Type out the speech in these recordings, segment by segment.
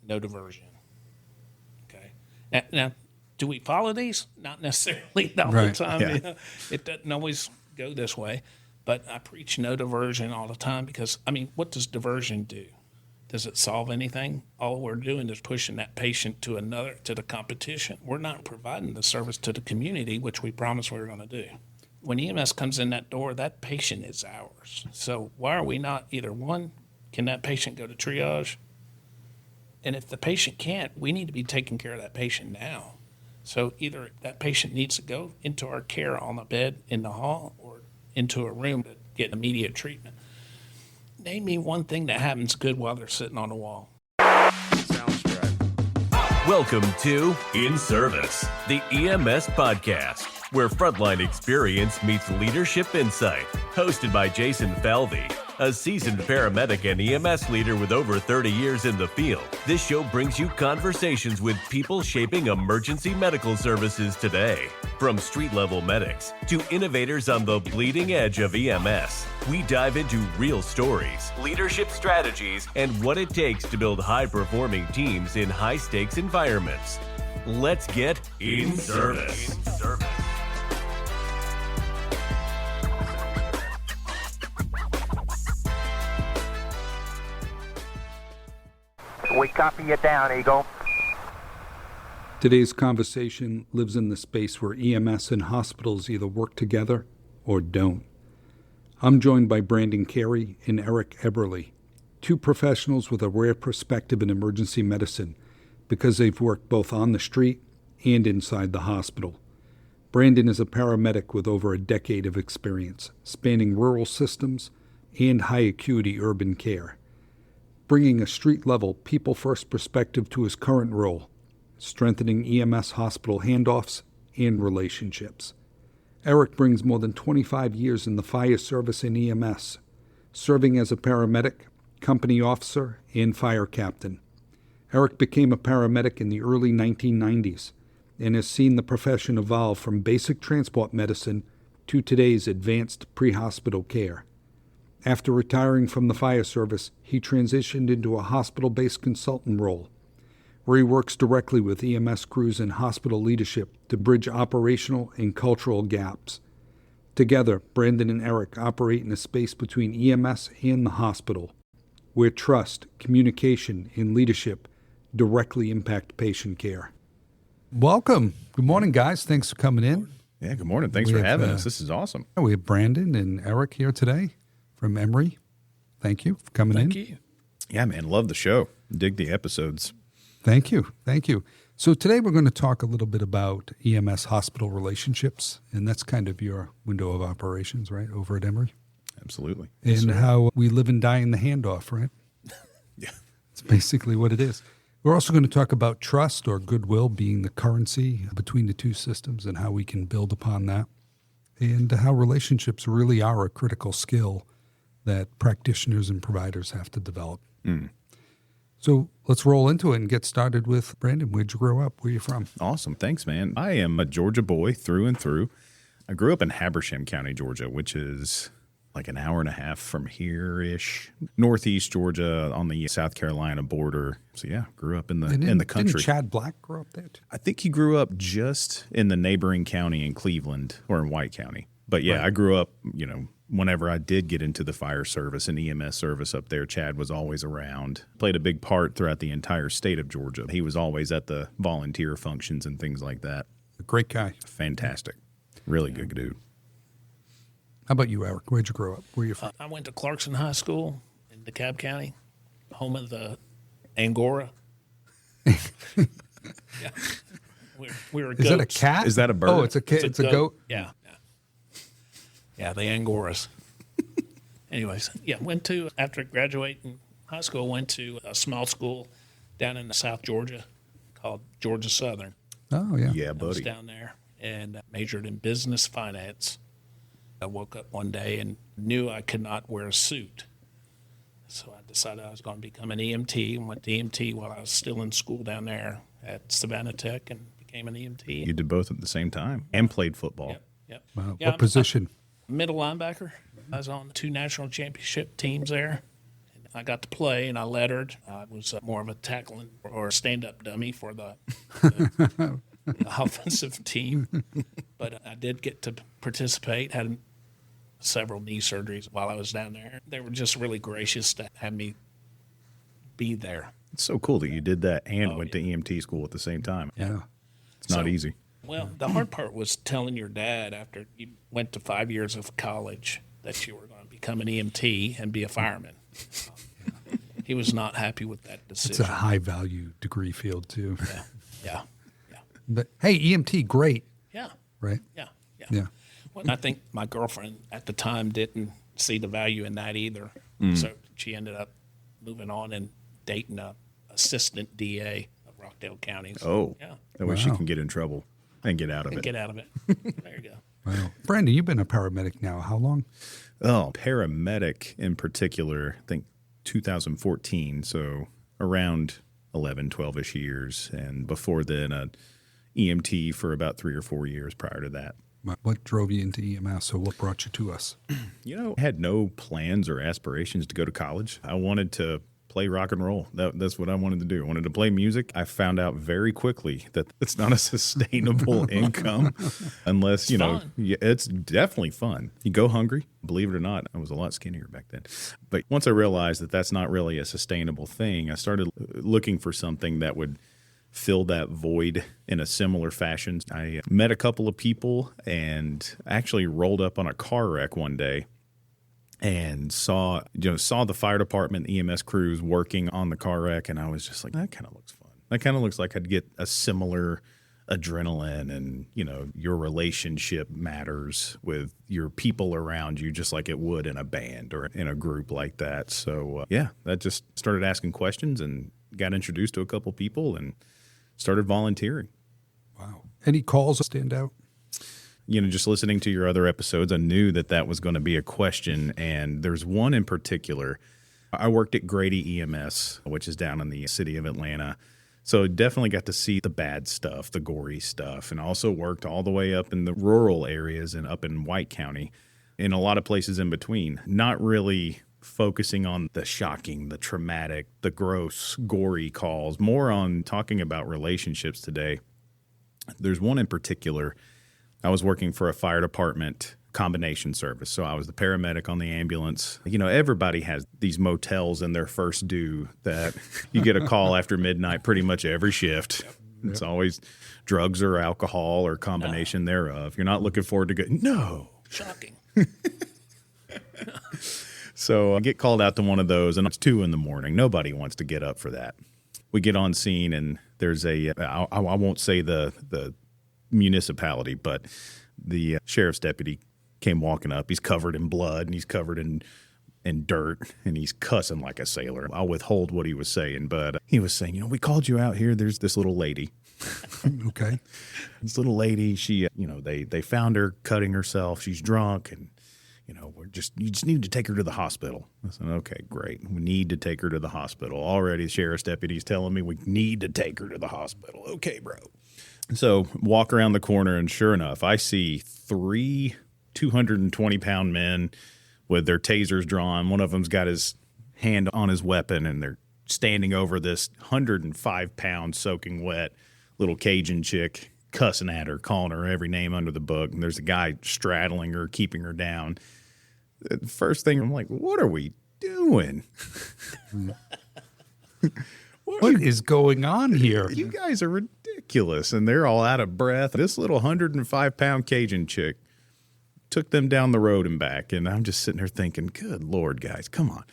no diversion. Okay. Now, do we follow these? Not necessarily all the time. Yeah. You know? It doesn't always go this way. But I preach no diversion all the time because, I mean, what does diversion do? Does it solve anything? All we're doing is pushing that patient to the competition. We're not providing the service to the community, which we promised we were going to do. When EMS comes in that door, that patient is ours. So why are we not either one, can that patient go to triage? And if the patient can't, we need to be taking care of that patient now. So either that patient needs to go into our care on the bed in the hall or into a room to get immediate treatment. Name me one thing that happens good while they're sitting on the wall. Welcome to In Service, the EMS podcast, where frontline experience meets leadership insight. Hosted by Jason Falvey, a seasoned paramedic and EMS leader with over 30 years in the field. This show brings you conversations with people shaping emergency medical services today. From street-level medics to innovators on the bleeding edge of EMS, we dive into real stories, leadership strategies, and what it takes to build high-performing teams in high-stakes environments. Let's get in service. We copy you down, Eagle. Today's conversation lives in the space where EMS and hospitals either work together or don't. I'm joined by Brandon Carey and Eric Eberly, two professionals with a rare perspective in emergency medicine because they've worked both on the street and inside the hospital. Brandon is a paramedic with over a decade of experience, spanning rural systems and high-acuity urban care, bringing a street-level, people-first perspective to his current role, strengthening EMS hospital handoffs and relationships. Eric brings more than 25 years in the fire service in EMS, serving as a paramedic, company officer, and fire captain. Eric became a paramedic in the early 1990s and has seen the profession evolve from basic transport medicine to today's advanced pre-hospital care. After retiring from the fire service, he transitioned into a hospital-based consultant role, where he works directly with EMS crews and hospital leadership to bridge operational and cultural gaps. Together, Brandon and Eric operate in a space between EMS and the hospital, where trust, communication, and leadership directly impact patient care. Welcome. Good morning, guys. Thanks for coming in. Yeah, good morning. Thanks for having us. This is awesome. We have Brandon and Eric here today from Emory. Thank you for coming in. Thank you. Yeah, man, love the show. Dig the episodes. Thank you. Thank you. So today we're going to talk a little bit about EMS hospital relationships, and that's kind of your window of operations, right, over at Emory? Absolutely. And how we live and die in the handoff, right? Yeah. It's basically what it is. We're also going to talk about trust or goodwill being the currency between the two systems and how we can build upon that, and how relationships really are a critical skill that practitioners and providers have to develop. So let's roll into it and get started with Brandon. Where'd you grow up? Where are you from? Awesome. Thanks, man. I am a Georgia boy through and through. I grew up in Habersham County, Georgia, which is like an hour and a half from here-ish. Northeast Georgia on the South Carolina border. So, yeah, grew up in the country. Didn't Chad Black grow up there too? I think he grew up just in the neighboring county in Cleveland or in White County. But, yeah, right. I grew up, whenever I did get into the fire service and EMS service up there, Chad was always around. Played a big part throughout the entire state of Georgia. He was always at the volunteer functions and things like that. A great guy. Fantastic. Really good dude. How about you, Eric? Where'd you grow up? Where are you from? I went to Clarkson High School in DeKalb County, home of the Angora. Yeah. We were goats. Is that a cat? Is that a bird? Oh, it's a cat. It's a goat. Yeah, the Angoras. Anyways, after graduating high school, went to a small school down in South Georgia called Georgia Southern. Oh, yeah. Yeah, I buddy. was down there and majored in business finance. I woke up one day and knew I could not wear a suit. So I decided I was going to become an EMT and went to EMT while I was still in school down there at Savannah Tech and became an EMT. You did both at the same time and played football. Yep. Wow. Yeah, What position? Middle linebacker. I was on 2 national championship teams there. I got to play, and I lettered. I was more of a tackling or a stand-up dummy for the offensive team. But I did get to participate, had several knee surgeries while I was down there. They were just really gracious to have me be there. It's so cool that you did that and went to EMT school at the same time. Yeah. It's not easy. Well, the hard part was telling your dad after you went to 5 years of college that you were going to become an EMT and be a fireman. He was not happy with that It's decision. a high-value degree field, too. Yeah. But, hey, EMT, great, Yeah. right? Yeah. Yeah. Well, I think my girlfriend at the time didn't see the value in that either. So she ended up moving on and dating a assistant DA of Rockdale County. So, Oh, yeah. that way she Wow. can get in trouble and get out of it. Get out of it. There you go. Wow. Brandon, you've been a paramedic now. How long? Oh, paramedic in particular, I think 2014, so around 11, 12-ish years. And before then, a EMT for about 3 or 4 years prior to that. What drove you into EMS, or what brought you to us? You know, I had no plans or aspirations to go to college. I wanted to play rock and roll. That's what I wanted to do. I wanted to play music. I found out very quickly that it's not a sustainable income unless, you know, fun. it's definitely fun. You go hungry. Believe it or not, I was a lot skinnier back then. But once I realized that that's not really a sustainable thing, I started looking for something that would fill that void in a similar fashion. I met a couple of people and actually rolled up on a car wreck one day and saw the fire department, EMS crews working on the car wreck, and I was just like, that kind of looks fun. That kind of looks like I'd get a similar adrenaline, and you know, your relationship matters with your people around you just like it would in a band or in a group like that. So that just started asking questions and got introduced to a couple people and started volunteering. Wow. Any calls that stand out? You know, just listening to your other episodes, I knew that was going to be a question. And there's one in particular. I worked at Grady EMS, which is down in the city of Atlanta. So definitely got to see the bad stuff, the gory stuff, and also worked all the way up in the rural areas and up in White County, in a lot of places in between. Not really focusing on the shocking, the traumatic, the gross, gory calls, more on talking about relationships today. There's one in particular. I was working for a fire department combination service. So I was the paramedic on the ambulance. You know, everybody has these motels in their first due that you get a call after midnight pretty much every shift. It's always drugs or alcohol or combination thereof. You're not looking forward to no. Shocking. So I get called out to one of those, and it's 2 a.m. Nobody wants to get up for that. We get on scene, and there's I won't say the municipality, but the sheriff's deputy came walking up. He's covered in blood, and he's covered in dirt, and he's cussing like a sailor. I'll withhold what he was saying, but he was saying, you know, we called you out here. There's this little lady. Okay. This little lady, she, you know, they found her cutting herself. She's drunk, and you know, you just need to take her to the hospital. I said, okay, great. We need to take her to the hospital. Already the sheriff's deputy's telling me we need to take her to the hospital. Okay, bro. So walk around the corner, and sure enough, I see 3 220-pound men with their tasers drawn. One of them's got his hand on his weapon, and they're standing over this 105-pound soaking wet little Cajun chick, cussing at her, calling her every name under the book. And there's a guy straddling her, keeping her down. The first thing, I'm like, what are we doing? What is going on here? You guys are ridiculous. And they're all out of breath. This little 105-pound Cajun chick took them down the road and back. And I'm just sitting there thinking, good Lord, guys, come on.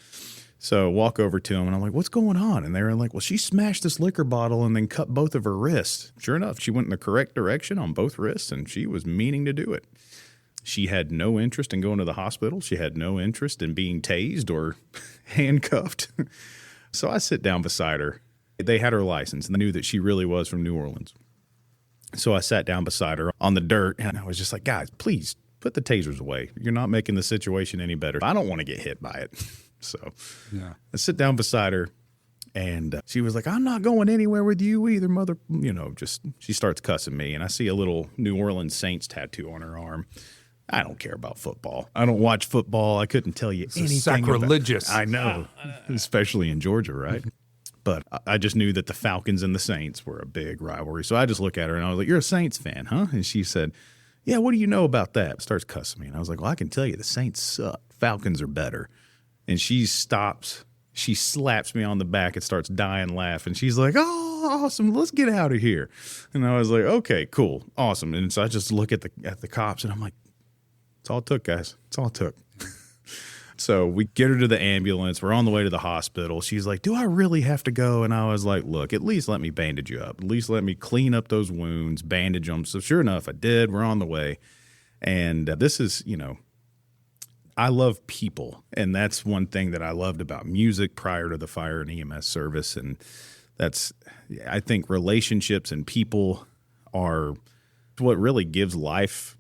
So walk over to them, and I'm like, what's going on? And they were like, well, she smashed this liquor bottle and then cut both of her wrists. Sure enough, she went in the correct direction on both wrists, and she was meaning to do it. She had no interest in going to the hospital. She had no interest in being tased or handcuffed. So I sit down beside her. They had her license, and they knew that she really was from New Orleans. So I sat down beside her on the dirt, and I was just like, guys, please put the tasers away. You're not making the situation any better. I don't want to get hit by it. So Yeah. I sit down beside her, and she was like, I'm not going anywhere with you either, mother. You know, just she starts cussing me, and I see a little New Orleans Saints tattoo on her arm. I don't care about football. I don't watch football. I couldn't tell you anything. Sacrilegious. I know, especially in Georgia, right? But I just knew that the Falcons and the Saints were a big rivalry. So I just look at her and I was like, "You're a Saints fan, huh?" And she said, "Yeah, what do you know about that?" Starts cussing me. And I was like, "Well, I can tell you the Saints suck. Falcons are better." And she stops. She slaps me on the back and starts dying laughing. She's like, "Oh, awesome. Let's get out of here." And I was like, "Okay, cool. Awesome." And so I just look at the cops and I'm like, "It's all it took, guys. It's all it took." So we get her to the ambulance. We're on the way to the hospital. She's like, "Do I really have to go?" And I was like, "Look, at least let me bandage you up. At least let me clean up those wounds, bandage them." So sure enough, I did. We're on the way. And this is, I love people. And that's one thing that I loved about music prior to the fire and EMS service. And I think relationships and people are what really gives life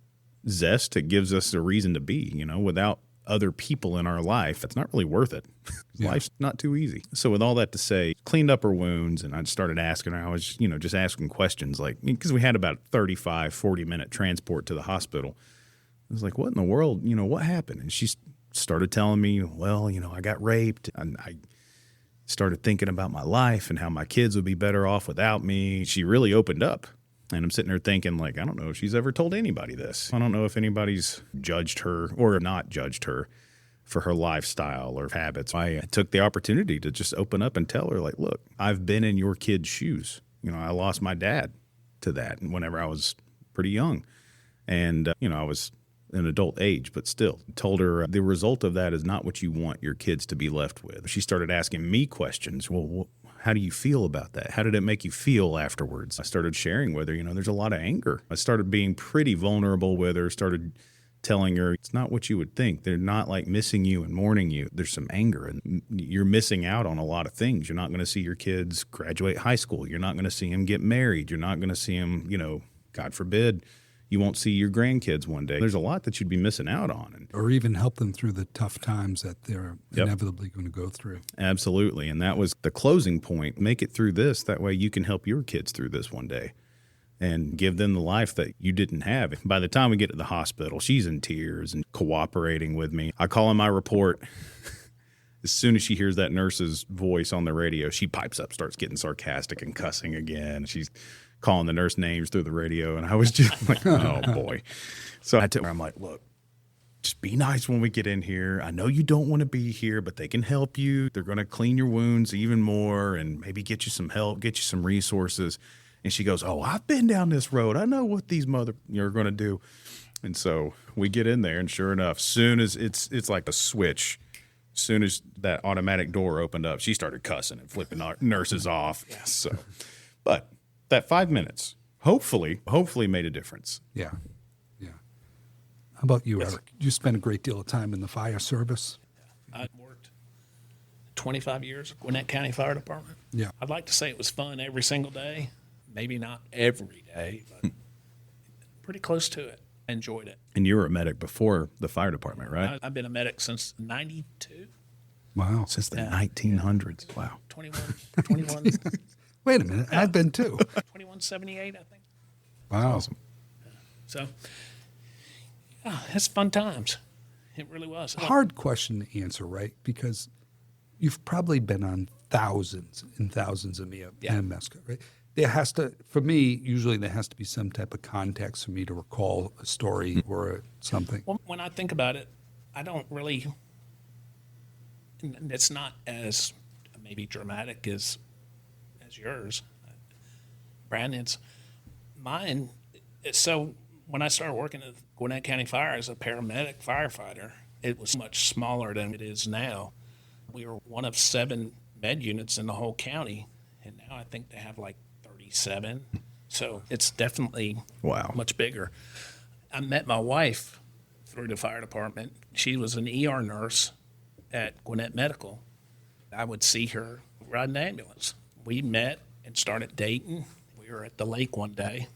zest. It gives us a reason to be, without other people in our life, it's not really worth it. Yeah. Life's not too easy. So with all that to say, cleaned up her wounds and I started asking her, I was, just asking questions because we had about 35, 40-minute transport to the hospital. I was like, "What in the world, what happened?" And she started telling me, "Well, I got raped and I started thinking about my life and how my kids would be better off without me." She really opened up. And I'm sitting there thinking, I don't know if she's ever told anybody this. I don't know if anybody's judged her or not judged her for her lifestyle or habits. I took the opportunity to just open up and tell her, "Look, I've been in your kid's shoes. I lost my dad to that whenever I was pretty young. And, I was an adult age, but still." Told her the result of that is not what you want your kids to be left with. She started asking me questions. "Well, how do you feel about that? How did it make you feel afterwards?" I started sharing with her, there's a lot of anger. I started being pretty vulnerable with her, started telling her it's not what you would think. They're not missing you and mourning you. There's some anger and you're missing out on a lot of things. You're not going to see your kids graduate high school. You're not going to see them get married. You're not going to see them, God forbid, you won't see your grandkids one day. There's a lot that you'd be missing out on. Or even help them through the tough times that they're inevitably going to go through. Absolutely. And that was the closing point. Make it through this. That way you can help your kids through this one day and give them the life that you didn't have. By the time we get to the hospital, she's in tears and cooperating with me. I call in my report. As soon as she hears that nurse's voice on the radio, she pipes up, starts getting sarcastic and cussing again. She's calling the nurse names through the radio, and I was just like, "Oh, boy." So I told her, I'm like, "Look, just be nice when we get in here. I know you don't want to be here, but they can help you. They're going to clean your wounds even more and maybe get you some help, get you some resources." And she goes, "Oh, I've been down this road. I know what these are going to do." And so we get in there, and sure enough, soon as it's like a switch, as soon as that automatic door opened up, she started cussing and flipping our nurses off. Yeah. So, but that 5 minutes hopefully made a difference. Yeah. Yeah. How about you, Eric? You spent a great deal of time in the fire service. I worked 25 years at Gwinnett County Fire Department. Yeah. I'd like to say it was fun every single day. Maybe not every day, but pretty close to it. I enjoyed it. And you were a medic before the fire department, right? I've been a medic since 92. Wow. Since the 1900s. Wow. 21. Wait a minute. Yeah. I've been too. 2178, I think. Wow. Awesome. So, yeah, it's fun times. It really was. Hard question to answer, right? Because you've probably been on thousands and thousands of EMS, right? There has to, for me, usually there has to be some type of context for me to recall a story or something. Well, when I think about it, I don't really, it's not as maybe dramatic as yours, Brandon's. Mine, so when I started working at Gwinnett County Fire as a paramedic firefighter, it was much smaller than it is now. We were one of 7 med units in the whole county, and now I think they have 37. So it's definitely much bigger. I met my wife through the fire department. She was an ER nurse at Gwinnett Medical. I would see her ride an ambulance. We met and started dating. We were at the lake one day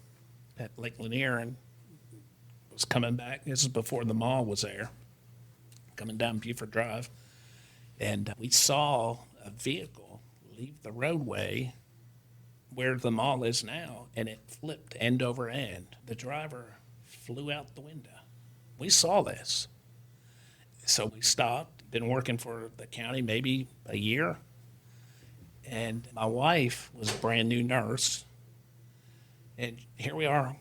at Lake Lanier and was coming back. This is before the mall was there, coming down Buford Drive. And we saw a vehicle leave the roadway where the mall is now, and it flipped end over end. The driver flew out the window. we saw this. So we stopped, been working for the county maybe a year. And my wife was a brand new nurse. And here we are,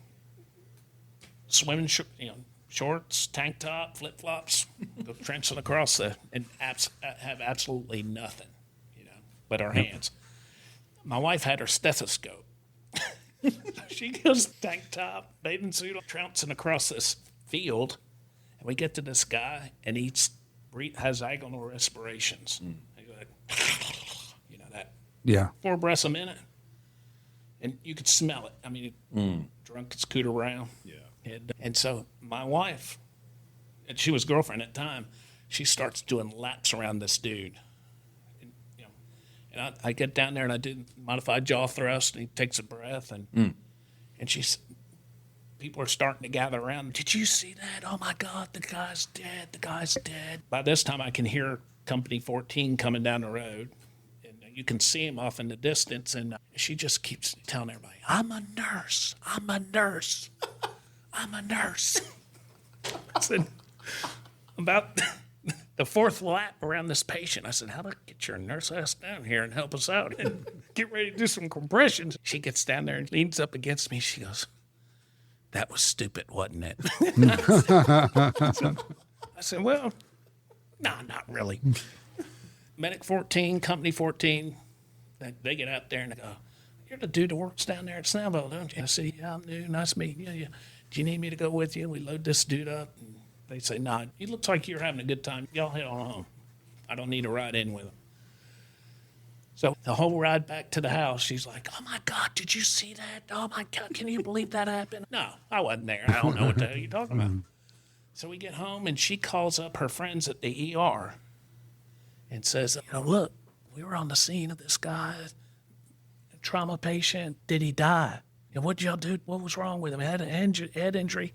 swimming, shorts, tank top, flip flops, go trenching across and have absolutely nothing, but our hands. My wife had her stethoscope. She goes tank top, bathing suit, trouncing across this field, and we get to this guy, and he has agonal respirations. He's like, that. Yeah. 4 breaths a minute. And you could smell it. I mean, drunk, scoot around. Yeah. And so my wife, and she was girlfriend at the time, she starts doing laps around this dude. And I get down there and I do modified jaw thrust, and he takes a breath, and people are starting to gather around. Did you see that? Oh my God, the guy's dead. The guy's dead. By this time, I can hear Company 14 coming down the road. You can see him off in the distance, and she just keeps telling everybody, I'm a nurse. I'm a nurse. I'm a nurse. I said, about the 4th lap around this patient, I said, how about get your nurse ass down here and help us out and get ready to do some compressions? She gets down there and leans up against me. She goes, that was stupid, wasn't it? I said, well, no, not really. Medic 14, Company 14, they get out there and they go, you're the dude that works down there at Snellville, don't you? I said, yeah, I'm new. Nice meeting you. Yeah. Do you need me to go with you? We load this dude up. And they say, nah, he looks like you're having a good time. Y'all head on home. I don't need to ride in with him. So the whole ride back to the house, she's like, oh, my God, did you see that? Oh, my God, can you believe that happened? No, I wasn't there. I don't know what the hell you're talking about. So we get home, and she calls up her friends at the ER and says, look, we were on the scene of this guy, a trauma patient. Did he die? And what'd y'all do? What was wrong with him? He had an head injury.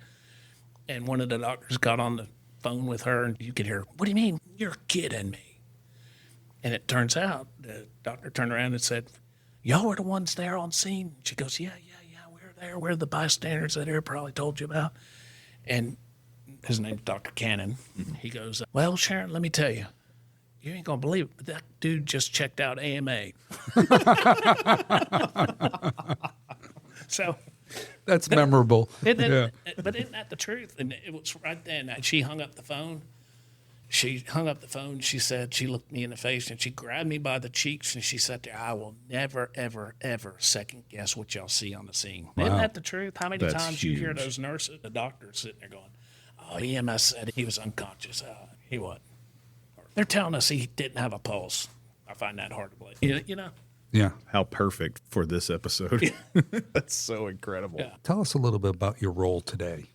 And one of the doctors got on the phone with her, and you could hear, what do you mean? You're kidding me. And it turns out the doctor turned around and said, y'all were the ones there on scene? She goes, yeah, we were there. We're the bystanders that I probably told you about. And his name's Dr. Cannon. He goes, well, Sharon, let me tell you. You ain't going to believe it, but that dude just checked out AMA. So that's memorable. But isn't that the truth? And it was right then. She hung up the phone. She said, she looked me in the face, and she grabbed me by the cheeks, and she said, I will never, ever, ever second guess what y'all see on the scene. Wow. Isn't that the truth? How many times you hear those nurses, the doctors sitting there going, oh, EMS said he was unconscious. He wasn't. They're telling us he didn't have a pulse. I find that hard to believe. Yeah. How perfect for this episode. That's so incredible. Yeah. Tell us a little bit about your role today.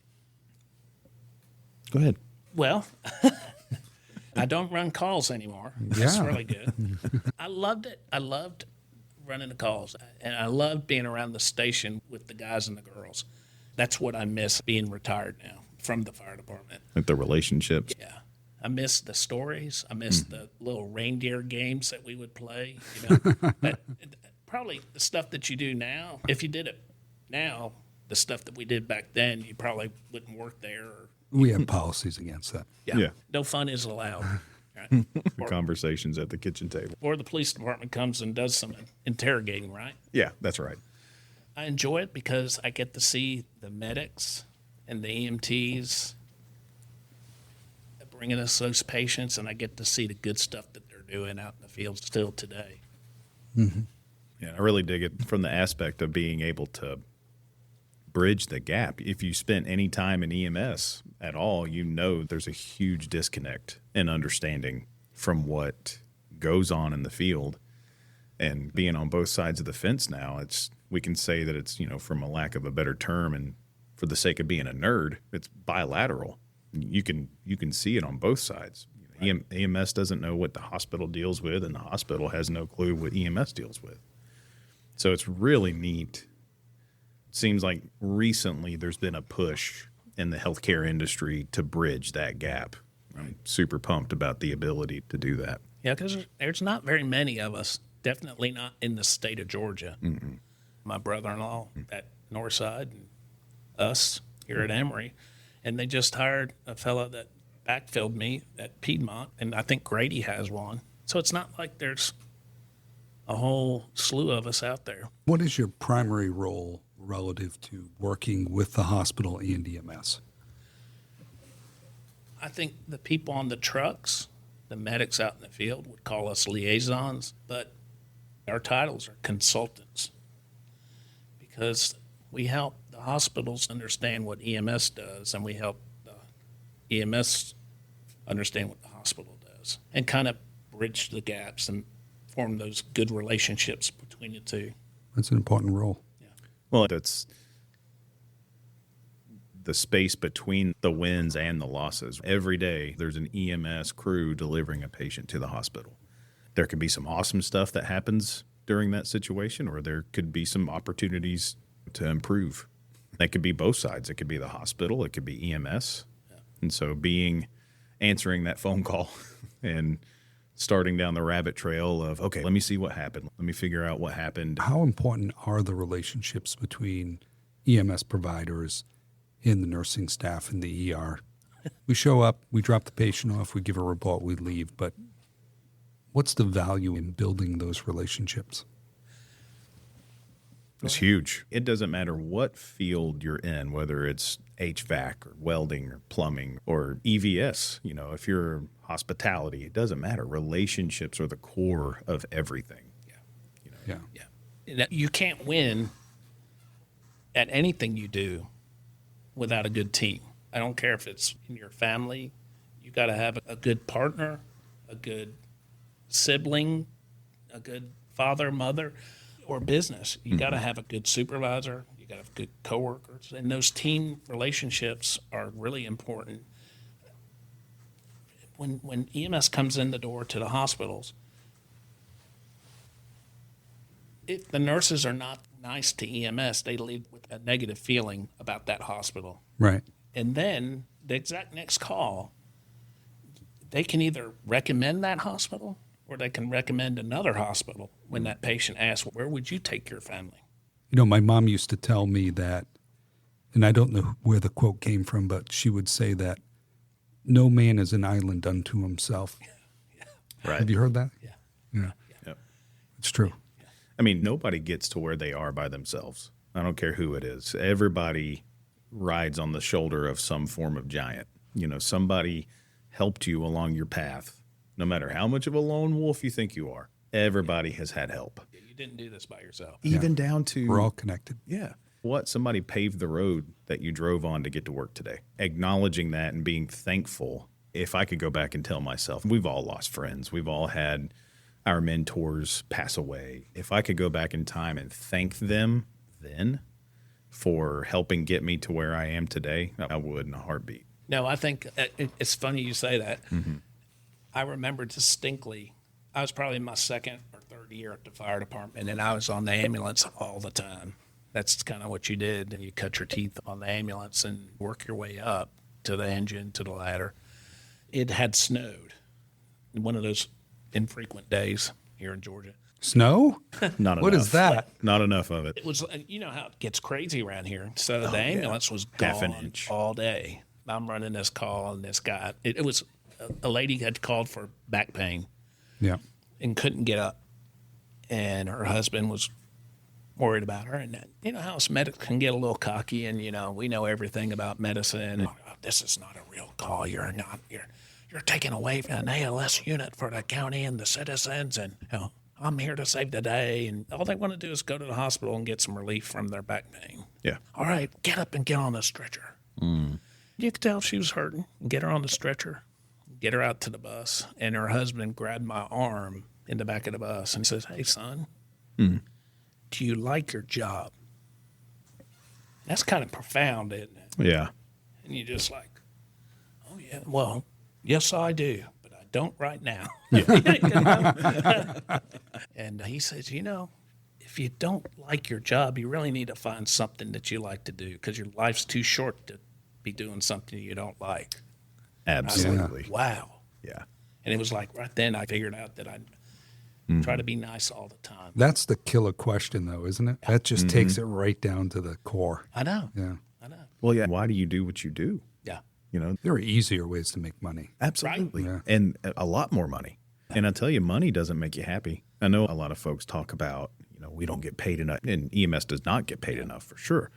Go ahead. Well, I don't run calls anymore. That's really good. I loved it. I loved running the calls, and I loved being around the station with the guys and the girls. That's what I miss being retired now from the fire department. Like the relationships. Yeah. I miss the stories. I miss the little reindeer games that we would play. But probably the stuff that you do now, if you did it now, the stuff that we did back then, you probably wouldn't work there. We have policies against that. Yeah. No fun is allowed. Right? Conversations at the kitchen table. Or the police department comes and does some interrogating, right? Yeah, that's right. I enjoy it because I get to see the medics and the EMTs bringing us those patients, and I get to see the good stuff that they're doing out in the field still today. Mm-hmm. Yeah, I really dig it from the aspect of being able to bridge the gap. If you spent any time in EMS at all, you know there's a huge disconnect in understanding from what goes on in the field. And being on both sides of the fence now, we can say that it's, from a lack of a better term and for the sake of being a nerd, it's bilateral. You can see it on both sides. Right. EMS doesn't know what the hospital deals with, and the hospital has no clue what EMS deals with. So it's really neat. It seems like recently there's been a push in the healthcare industry to bridge that gap. I'm super pumped about the ability to do that. Yeah, because there's not very many of us, definitely not in the state of Georgia. My brother-in-law at Northside and us here at Emory. And they just hired a fella that backfilled me at Piedmont, and I think Grady has one. So it's not like there's a whole slew of us out there. What is your primary role relative to working with the hospital and EMS? I think the people on the trucks, the medics out in the field would call us liaisons, but our titles are consultants because we help the hospitals understand what EMS does, and we help the EMS understand what the hospital does and kind of bridge the gaps and form those good relationships between the two. That's an important role. Well, that's the space between the wins and the losses. Every day, there's an EMS crew delivering a patient to the hospital. There could be some awesome stuff that happens during that situation, or there could be some opportunities to improve. That could be both sides. It could be the hospital. It could be EMS. Yeah. And so answering that phone call and starting down the rabbit trail of, okay, let me see what happened. Let me figure out what happened. How important are the relationships between EMS providers and the nursing staff in the ER? We show up, we drop the patient off, we give a report, we leave. But what's the value in building those relationships? It's huge. It doesn't matter what field you're in, whether it's HVAC or welding or plumbing or EVS. You know, if you're hospitality, it doesn't matter. Relationships are the core of everything. Yeah. Yeah. You can't win at anything you do without a good team. I don't care if it's in your family. You got to have a good partner, a good sibling, a good father, mother, or business. You got to have a good supervisor. You got to have good coworkers, and those team relationships are really important. When EMS comes in the door to the hospitals, if the nurses are not nice to EMS, they leave with a negative feeling about that hospital. Right. And then the exact next call, they can either recommend that hospital or they can recommend another hospital when that patient asks, where would you take your family? You know, my mom used to tell me that, and I don't know where the quote came from, but she would say that no man is an island unto himself. Right. Have you heard that? Yeah. Yep. It's true. I mean, nobody gets to where they are by themselves. I don't care who it is. Everybody rides on the shoulder of some form of giant. You know, somebody helped you along your path, no matter how much of a lone wolf you think you are. Everybody has had help. You didn't do this by yourself. Even down to... We're all connected. Yeah. Somebody paved the road that you drove on to get to work today. Acknowledging that and being thankful. If I could go back and tell myself, we've all lost friends. We've all had our mentors pass away. If I could go back in time and thank them then for helping get me to where I am today, I would in a heartbeat. No, I think it's funny you say that. Mm-hmm. I remember distinctly, I was probably in my second or third year at the fire department, and I was on the ambulance all the time. That's kind of what you did. And you cut your teeth on the ambulance and work your way up to the engine, to the ladder. It had snowed. One of those infrequent days here in Georgia. Snow? Not enough. What is that? Not enough of it. It was, you know how it gets crazy around here. So the ambulance was Half an gone inch. all day. I'm running this call, and this guy, it was a lady had called for back pain. Yeah. And couldn't get up. And her husband was worried about her. And you know how us medics can get a little cocky, and, you know, we know everything about medicine. And, this is not a real call. You're taking away an ALS unit for the county and the citizens. And, you know, I'm here to save the day. And all they want to do is go to the hospital and get some relief from their back pain. Yeah. All right, get up and get on the stretcher. You could tell she was hurting. Get her on the stretcher, get her out to the bus. And her husband grabbed my arm in the back of the bus and says, hey, son, do you like your job? That's kind of profound, isn't it? Yeah. And you're just like, oh, yeah, well, yes, I do, but I don't right now. And he says, you know, if you don't like your job, you really need to find something that you like to do, because your life's too short to be doing something you don't like. Absolutely. Wow. Yeah. And it was like right then I figured out that I'd try to be nice all the time. That's the killer question, though, isn't it? That just takes it right down to the core. I know. Yeah. I know. Well, yeah. Why do you do what you do? Yeah. You know, There are easier ways to make money. absolutely. Yeah. And a lot more money. And I tell you, money doesn't make you happy. I know a lot of folks talk about, we don't get paid enough, and EMS does not get paid enough for sure.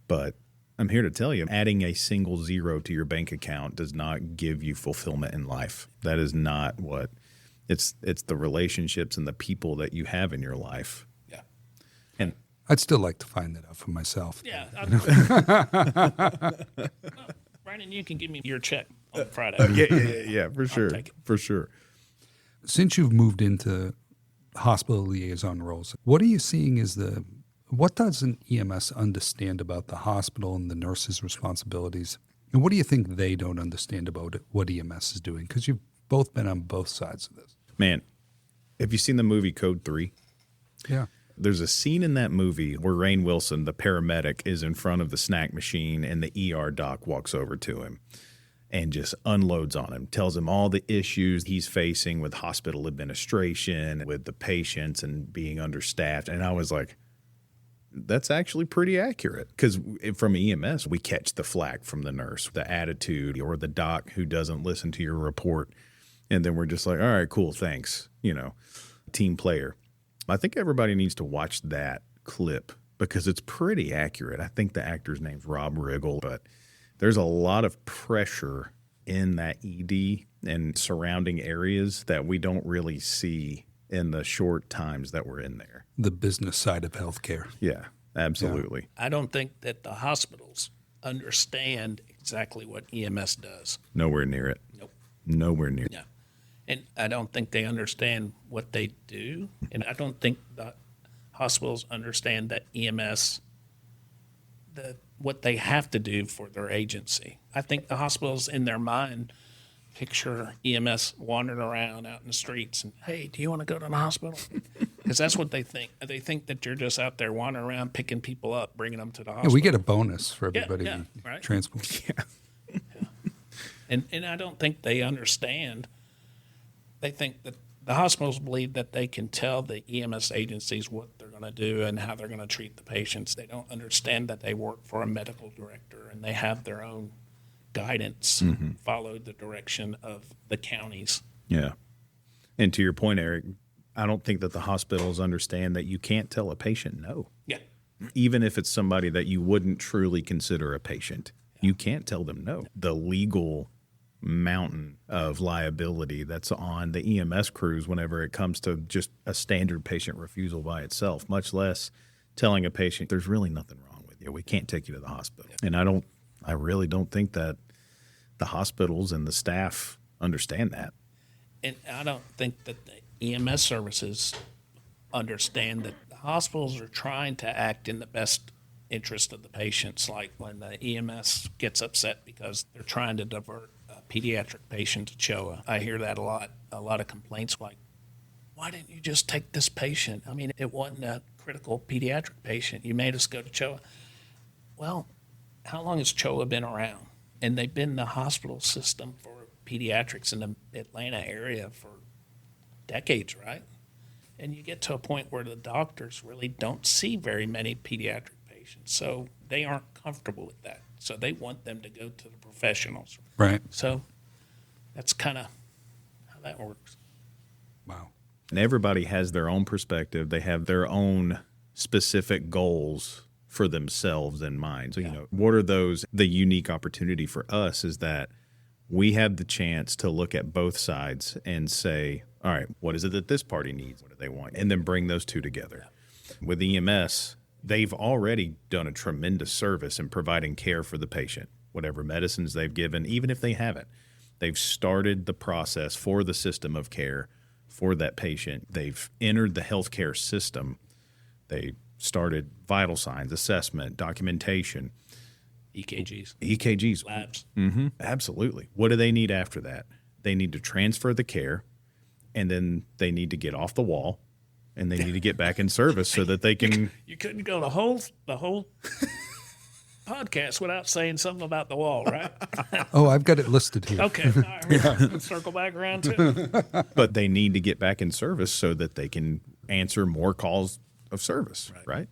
But I'm here to tell you, adding a single zero to your bank account does not give you fulfillment in life. That is not what it's the relationships and the people that you have in your life. Yeah. And I'd still like to find that out for myself. Yeah. Brandon, you can give me your check on Friday. yeah, for sure. take it. For sure. Since you've moved into hospital liaison roles, what are you seeing is what does an EMS understand about the hospital and the nurses' responsibilities? And what do you think they don't understand about what EMS is doing? Because you've both been on both sides of this. Man, have you seen the movie Code 3? Yeah. There's a scene in that movie where Rainn Wilson, the paramedic, is in front of the snack machine and the ER doc walks over to him and just unloads on him, tells him all the issues he's facing with hospital administration, with the patients and being understaffed. And I was like, that's actually pretty accurate, because from EMS, we catch the flack from the nurse, the attitude, or the doc who doesn't listen to your report. And then we're just like, all right, cool, thanks, team player. I think everybody needs to watch that clip because it's pretty accurate. I think the actor's name's Rob Riggle, but there's a lot of pressure in that ED and surrounding areas that we don't really see in the short times that we're in there. The business side of healthcare. Yeah, absolutely. I don't think that the hospitals understand exactly what EMS does. Nowhere near it. Nope. Nowhere near. Yeah. And I don't think they understand what they do. And I don't think the hospitals understand that EMS, what they have to do for their agency. I think the hospitals in their mind picture EMS wandering around out in the streets and, hey, do you want to go to the hospital? Because that's what they think. They think that you're just out there wandering around, picking people up, bringing them to the hospital. Yeah, we get a bonus for everybody yeah, right. transport. Yeah. And I don't think they understand. They think that the hospitals believe that they can tell the EMS agencies what they're going to do and how they're going to treat the patients. They don't understand that they work for a medical director and they have their own guidance, follow the direction of the counties. Yeah. And to your point, Eric, I don't think that the hospitals understand that you can't tell a patient no. Yeah. Even if it's somebody that you wouldn't truly consider a patient, you can't tell them no. The legal mountain of liability that's on the EMS crews whenever it comes to just a standard patient refusal by itself, much less telling a patient there's really nothing wrong with you. We can't take you to the hospital. And I really don't think that the hospitals and the staff understand that. And I don't think that the EMS services understand that the hospitals are trying to act in the best interest of the patients. Like when the EMS gets upset because they're trying to divert a pediatric patient to CHOA. I hear that a lot of complaints like, why didn't you just take this patient? I mean, it wasn't a critical pediatric patient. You made us go to CHOA. Well, how long has CHOA been around? And they've been in the hospital system for pediatrics in the Atlanta area for decades, right? And you get to a point where the doctors really don't see very many pediatric patients, so they aren't comfortable with that. So they want them to go to the professionals. Right. So that's kind of how that works. Wow. And everybody has their own perspective. They have their own specific goals for themselves in mind. So, what are those? The unique opportunity for us is that we have the chance to look at both sides and say, all right, what is it that this party needs? What do they want? And then bring those two together. With EMS, they've already done a tremendous service in providing care for the patient, whatever medicines they've given, even if they haven't. They've started the process for the system of care for that patient. They've entered the healthcare system. They started vital signs, assessment, documentation. EKGs. Labs. Mm-hmm. Absolutely. What do they need after that? They need to transfer the care, and then they need to get off the wall, and they need to get back in service so that they can. You couldn't go the whole podcast without saying something about the wall, right? Oh, I've got it listed here. Okay. All right. Let's circle back around to it. But they need to get back in service so that they can answer more calls of service, right?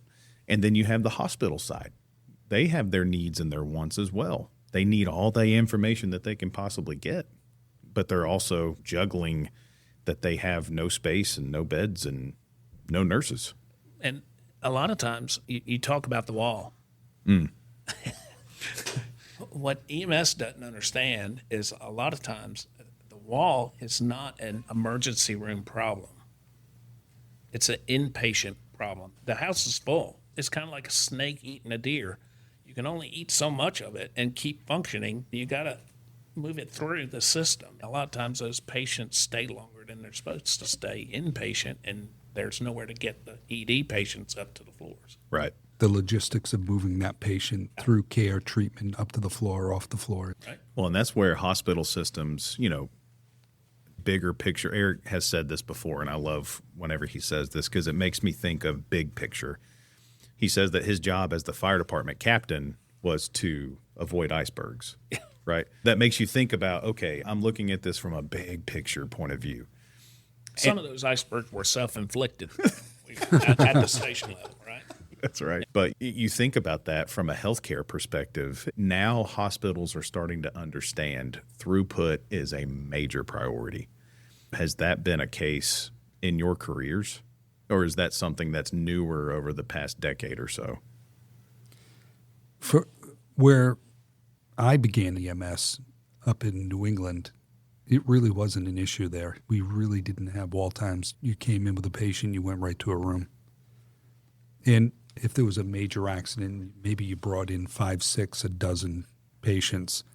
And then you have the hospital side. They have their needs and their wants as well. They need all the information that they can possibly get, but they're also juggling that they have no space and no beds and no nurses. And a lot of times you talk about the wall. What EMS doesn't understand is a lot of times the wall is not an emergency room problem. It's an inpatient problem. The house is full. It's kind of like a snake eating a deer. You can only eat so much of it and keep functioning. You got to move it through the system. A lot of times those patients stay longer than they're supposed to stay inpatient, and there's nowhere to get the ED patients up to the floors. Right. The logistics of moving that patient through care, treatment, up to the floor, off the floor. Right. Well, and that's where hospital systems, bigger picture. Eric has said this before, and I love whenever he says this because it makes me think of big picture. He says that his job as the fire department captain was to avoid icebergs, right? That makes you think about, okay, I'm looking at this from a big picture point of view. Some of those icebergs were self-inflicted at the station level, right? That's right. But you think about that from a healthcare perspective. Now hospitals are starting to understand throughput is a major priority. Has that been a case in your careers? Or is that something that's newer over the past decade or so? For where I began EMS up in New England, it really wasn't an issue there. We really didn't have wall times. You came in with a patient, you went right to a room. And if there was a major accident, maybe you brought in 5, 6, a dozen patients,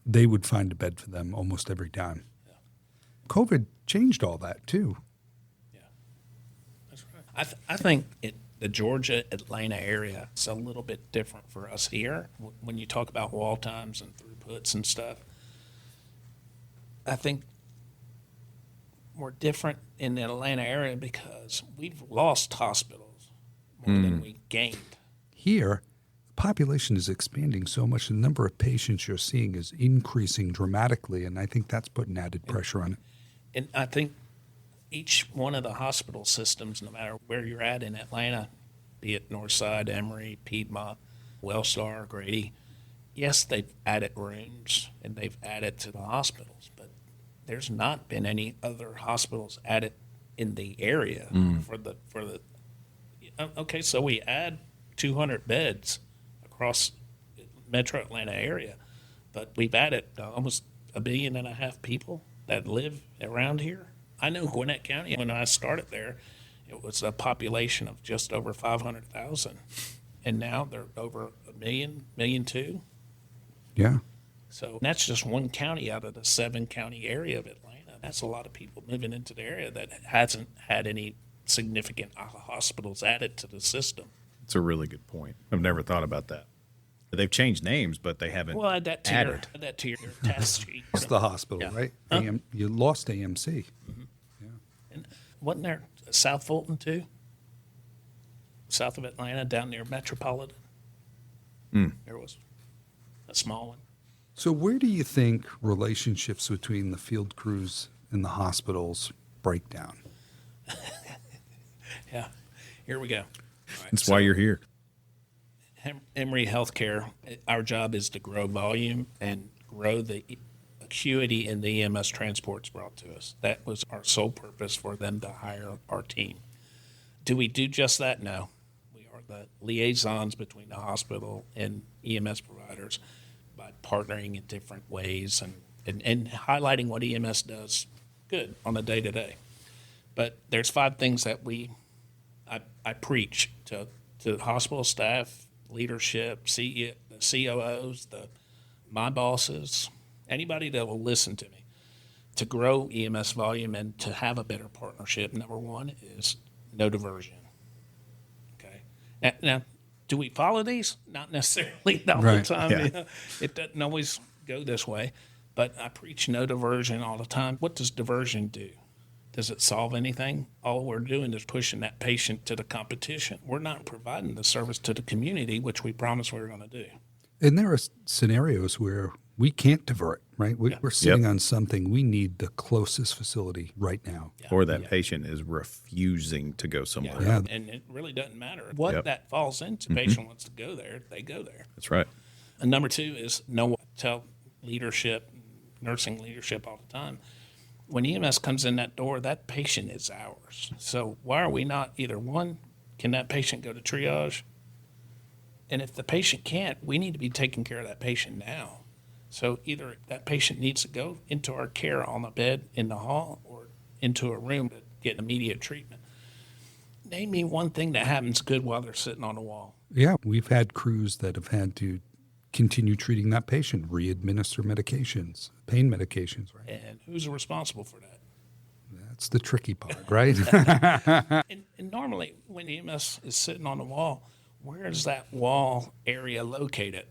they would find a bed for them almost every time. Yeah. COVID changed all that too. That's right. I think the Georgia-Atlanta area is a little bit different for us here. When you talk about wall times and throughputs and stuff, I think we're different in the Atlanta area because we've lost hospitals more than we gained. Here, the population is expanding so much, the number of patients you're seeing is increasing dramatically, and I think that's putting added pressure on it. And I think each one of the hospital systems, no matter where you're at in Atlanta, be it Northside, Emory, Piedmont, Wellstar, Grady, yes, they've added rooms and they've added to the hospitals, but there's not been any other hospitals added in the area for the. Okay, so we add 200 beds across Metro Atlanta area, but we've added almost 1.5 billion people that live around here. I know Gwinnett County, when I started there, it was a population of just over 500,000, and now they're over 1 million, 1.2 million. Yeah. So that's just one county out of the 7-county area of Atlanta. That's a lot of people moving into the area that hasn't had any significant hospitals added to the system. It's a really good point. I've never thought about that. They've changed names, but they haven't Well, add that to your test sheet. It's the hospital, Yeah. right? You lost AMC. And wasn't there South Fulton too? South of Atlanta, down near Metropolitan. There was a small one. So where do you think relationships between the field crews and the hospitals break down? Yeah, here we go. That's why you're here. Emory Healthcare, our job is to grow volume and grow the acuity in the EMS transports brought to us. That was our sole purpose for them to hire our team. Do we do just that? No. We are the liaisons between the hospital and EMS providers by partnering in different ways and highlighting what EMS does good on a day-to-day. But there's 5 things that I preach to hospital staff, leadership, the COOs, my bosses, anybody that will listen to me, to grow EMS volume and to have a better partnership. Number 1 is no diversion. Okay. Now, do we follow these? Not necessarily all the time. Yeah. You know? It doesn't always go this way, but I preach no diversion all the time. What does diversion do? Does it solve anything? All we're doing is pushing that patient to the competition. We're not providing the service to the community, which we promised we were going to do. And there are scenarios where we can't divert, right? We're sitting on something. We need the closest facility right now. Yeah. Or that patient is refusing to go somewhere. Yeah. And it really doesn't matter what that falls into. Patient wants to go there, they go there. That's right. And number two is tell leadership, nursing leadership all the time. When EMS comes in that door, that patient is ours. So why are we not either one, can that patient go to triage? And if the patient can't, we need to be taking care of that patient now. So either that patient needs to go into our care on the bed in the hall or into a room to get immediate treatment. Name me one thing that happens good while they're sitting on the wall. Yeah, we've had crews that have had to continue treating that patient, re-administer medications, pain medications, right? And who's responsible for that? That's the tricky part, right? And normally when EMS is sitting on the wall, where is that wall area located?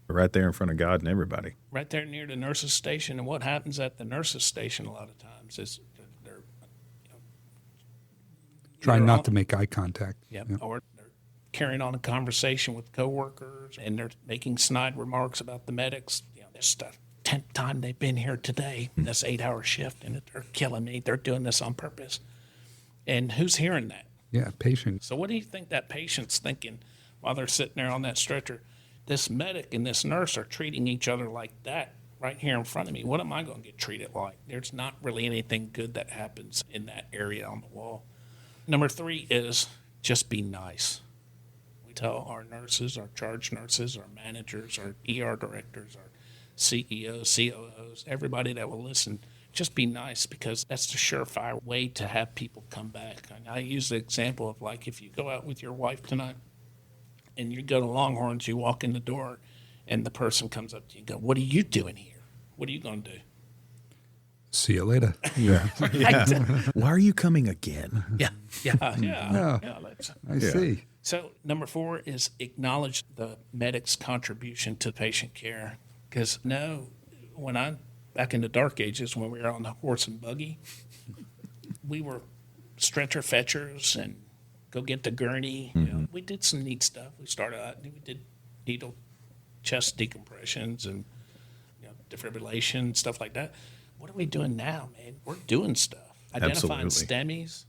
Right there in front of God and everybody. Right there near the nurse's station. And what happens at the nurse's station a lot of times is they're Trying not to make eye contact. Yep. Yeah. Or they're carrying on a conversation with coworkers and they're making snide remarks about the medics. This is the 10th time they've been here today, this 8-hour shift, and they're killing me. They're doing this on purpose. And who's hearing that? Yeah, patient. So what do you think that patient's thinking while they're sitting there on that stretcher? This medic and this nurse are treating each other like that right here in front of me. What am I going to get treated like? There's not really anything good that happens in that area on the wall. Number 3 is just be nice. We tell our nurses, our charge nurses, our managers, our ER directors, our CEOs, COOs, everybody that will listen, just be nice, because that's the surefire way to have people come back. And I use the example of, like, if you go out with your wife tonight and you go to Longhorns, you walk in the door and the person comes up to you and go, "What are you doing here? What are you going to do?" See you later. Yeah. Why are you coming again? Yeah. I see. So number 4 is acknowledge the medic's contribution to patient care. Because back in the dark ages when we were on the horse and buggy, we were stretcher fetchers and go get the gurney. Mm-hmm. We did some neat stuff. We started out, we did needle chest decompressions and defibrillation, stuff like that. What are we doing now, man? We're doing stuff. Identifying Absolutely. STEMIs,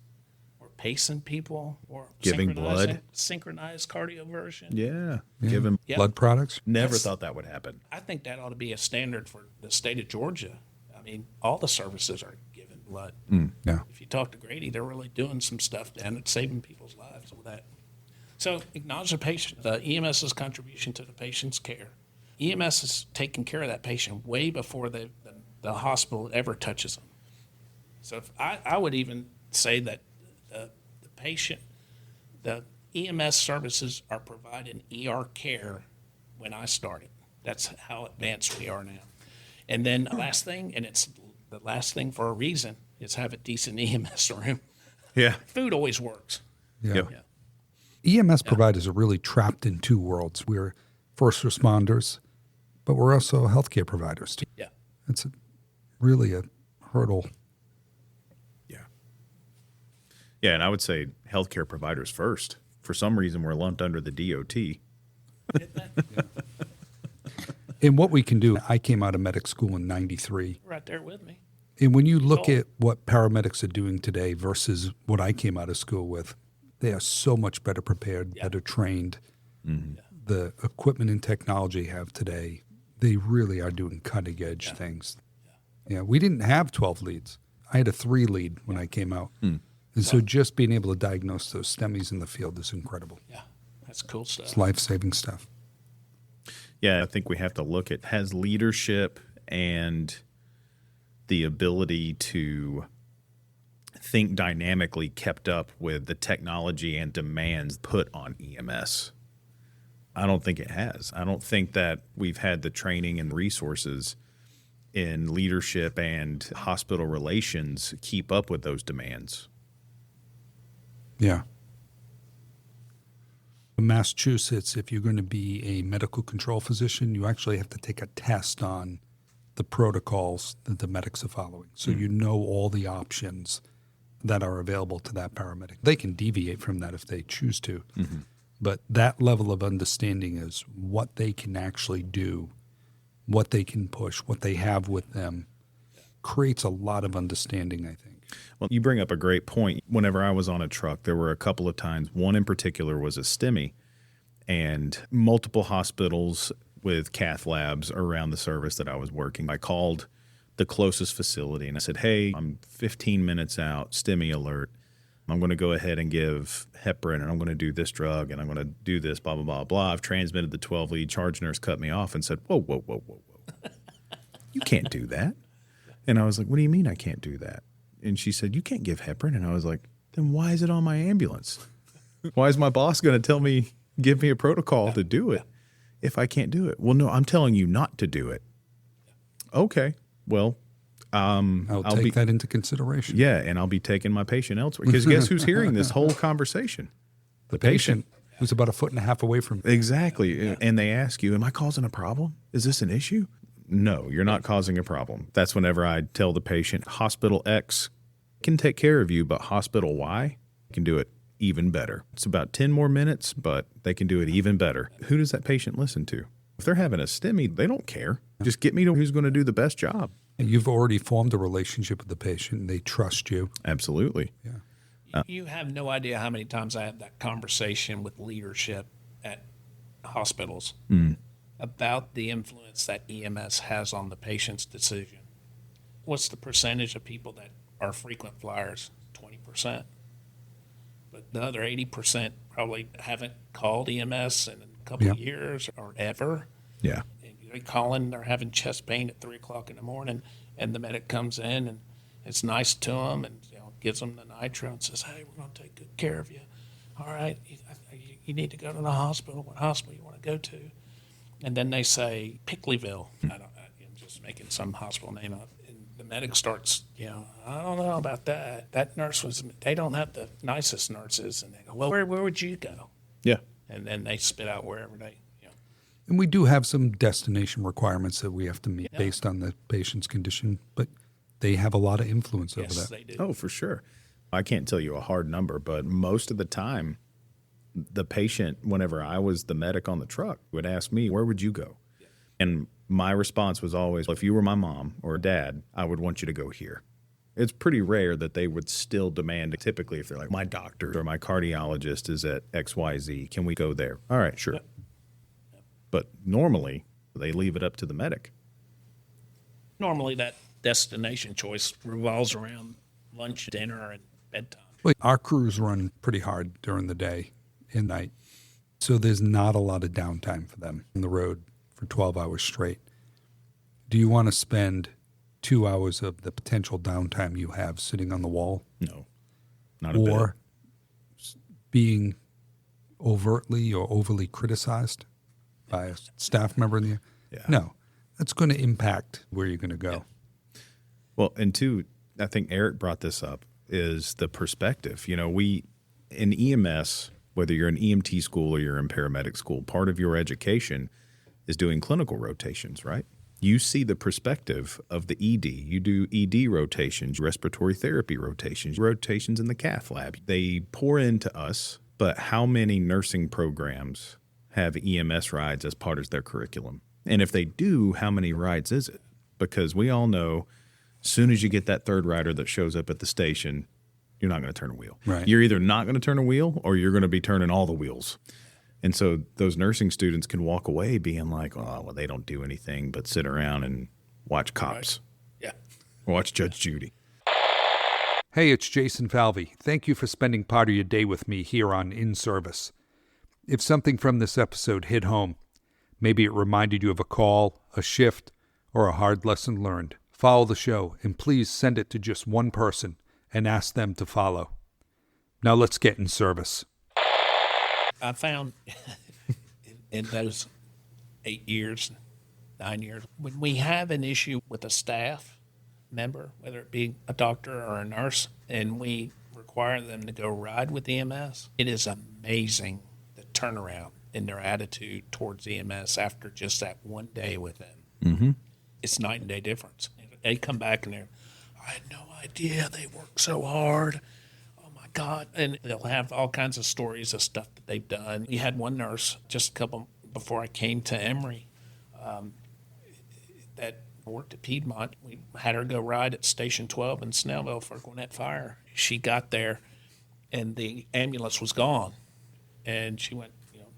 or pacing people, or Giving blood. synchronized cardioversion. Yeah. Give him. Yeah. Blood products? Never thought that would happen. I think that ought to be a standard for the state of Georgia. I mean, all the services are giving blood. Yeah. If you talk to Grady, they're really doing some stuff down at saving people's lives with that. So acknowledge the patient, the EMS's contribution to the patient's care. EMS is taking care of that patient way before the hospital ever touches them. So if I would even say that the patient, the EMS services are providing ER care when I started. That's how advanced we are now. And then the last thing, and it's the last thing for a reason, is have a decent EMS room. Yeah. Food always works. Yeah. Yep. Yeah. EMS providers are really trapped in two worlds. We're first responders, but we're also healthcare providers too. Yeah. It's really a hurdle. Yeah. Yeah, and I would say healthcare providers first. For some reason, we're lumped under the DOT. And what we can do, I came out of medic school in 93. Right there with me. And when you look Oh. at what paramedics are doing today versus what I came out of school with, they are so much better prepared, Yeah. better trained. Mm-hmm. The equipment and technology have today, they really are doing cutting edge things. Yeah, we didn't have 12 leads. I had a 3 lead when I came out. And so just being able to diagnose those STEMIs in the field is incredible. Yeah. That's cool stuff. It's life-saving stuff. Yeah, I think we have to look at has leadership and the ability to think dynamically kept up with the technology and demands put on EMS. I don't think it has. I don't think that we've had the training and resources in leadership and hospital relations keep up with those demands. Yeah. In Massachusetts, if you're going to be a medical control physician, you actually have to take a test on the protocols that the medics are following. So you know all the options that are available to that paramedic. They can deviate from that if they choose to. But that level of understanding is what they can actually do, what they can push, what they have with them, creates a lot of understanding, I think. Well, you bring up a great point. Whenever I was on a truck, there were a couple of times, one in particular was a STEMI, and multiple hospitals with cath labs around the service that I was working. I called the closest facility and I said, hey, I'm 15 minutes out, STEMI alert. I'm going to go ahead and give heparin, and I'm going to do this drug, and I'm going to do this, blah, blah, blah, blah. I've transmitted the 12-lead. Charge nurse cut me off and said, whoa, whoa, whoa, whoa, whoa. You can't do that. And I was like, what do you mean I can't do that? And she said, you can't give heparin. And I was like, then why is it on my ambulance? Why is my boss going to tell me, give me a protocol to do it if I can't do it? Well, no, I'm telling you not to do it. Okay, well, I'll take that into consideration. Yeah, and I'll be taking my patient elsewhere. Because guess who's hearing this whole conversation? The patient who's about 1.5 feet away from you. Exactly. Yeah. And they ask you, am I causing a problem? Is this an issue? No, you're not causing a problem. That's whenever I tell the patient, hospital X can take care of you, but hospital Y can do it even better. It's about 10 more minutes, but they can do it even better. Who does that patient listen to? If they're having a STEMI, they don't care. Just get me to who's going to do the best job. And you've already formed a relationship with the patient. They trust you. Absolutely. Yeah. You have no idea how many times I have that conversation with leadership at hospitals about the influence that EMS has on the patient's decision. What's the percentage of people that are frequent flyers? 20%. But the other 80% probably haven't called EMS in a couple of years or ever. Yeah. They call in, they're having chest pain at 3 o'clock in the morning, and the medic comes in and it's nice to them and gives them the nitro and says, hey, we're going to take good care of you. All right, you need to go to the hospital. What hospital you want to go to? And then they say Pickleyville. I'm just making some hospital name up. And the medic starts, I don't know about that. That nurse they don't have the nicest nurses. And they go, well, where would you go? Yeah. And then they spit out wherever they. And we do have some destination requirements that we have to meet based on the patient's condition, but they have a lot of influence over that. Yes, they do. Oh, for sure. I can't tell you a hard number, but most of the time, the patient, whenever I was the medic on the truck, would ask me, where would you go? Yeah. And my response was always, if you were my mom or dad, I would want you to go here. It's pretty rare that they would still demand, typically if they're like, my doctor or my cardiologist is at XYZ, can we go there? All right, sure. Yeah. But normally, they leave it up to the medic. Normally, that destination choice revolves around lunch, dinner, and bedtime. Well, our crews run pretty hard during the day and night, so there's not a lot of downtime for them on the road for 12 hours straight. Do you want to spend 2 hours of the potential downtime you have sitting on the wall? No, not a bit. Or being overtly or overly criticized by a staff member in the No, that's going to impact where you're going to go. Yeah. Well, and two, I think Eric brought this up, is the perspective. We in EMS, whether you're in EMT school or you're in paramedic school, part of your education is doing clinical rotations, right? You see the perspective of the ED. You do ED rotations, respiratory therapy rotations in the cath lab. They pour into us, but how many nursing programs have EMS rides as part of their curriculum? And if they do, how many rides is it? Because we all know as soon as you get that third rider that shows up at the station, you're not going to turn a wheel. Right. You're either not going to turn a wheel or you're going to be turning all the wheels. And so those nursing students can walk away being like, oh, well, they don't do anything but sit around and watch Cops. Right. Or watch Judge Judy. Hey, it's Jason Falvey. Thank you for spending part of your day with me here on In Service. If something from this episode hit home, maybe it reminded you of a call, a shift, or a hard lesson learned, follow the show and please send it to just one person and ask them to follow. Now let's get in service. I found in those 8 years, 9 years, when we have an issue with a staff member, whether it be a doctor or a nurse, and we require them to go ride with EMS, it is amazing turnaround in their attitude towards EMS after just that one day with them. Mm-hmm. It's night and day difference. They come back and I had no idea they worked so hard. Oh my God. And they'll have all kinds of stories of stuff that they've done. We had one nurse just a couple before I came to Emory that worked at Piedmont. We had her go ride at Station 12 in Snellville for Gwinnett Fire. She got there and the ambulance was gone. And she went,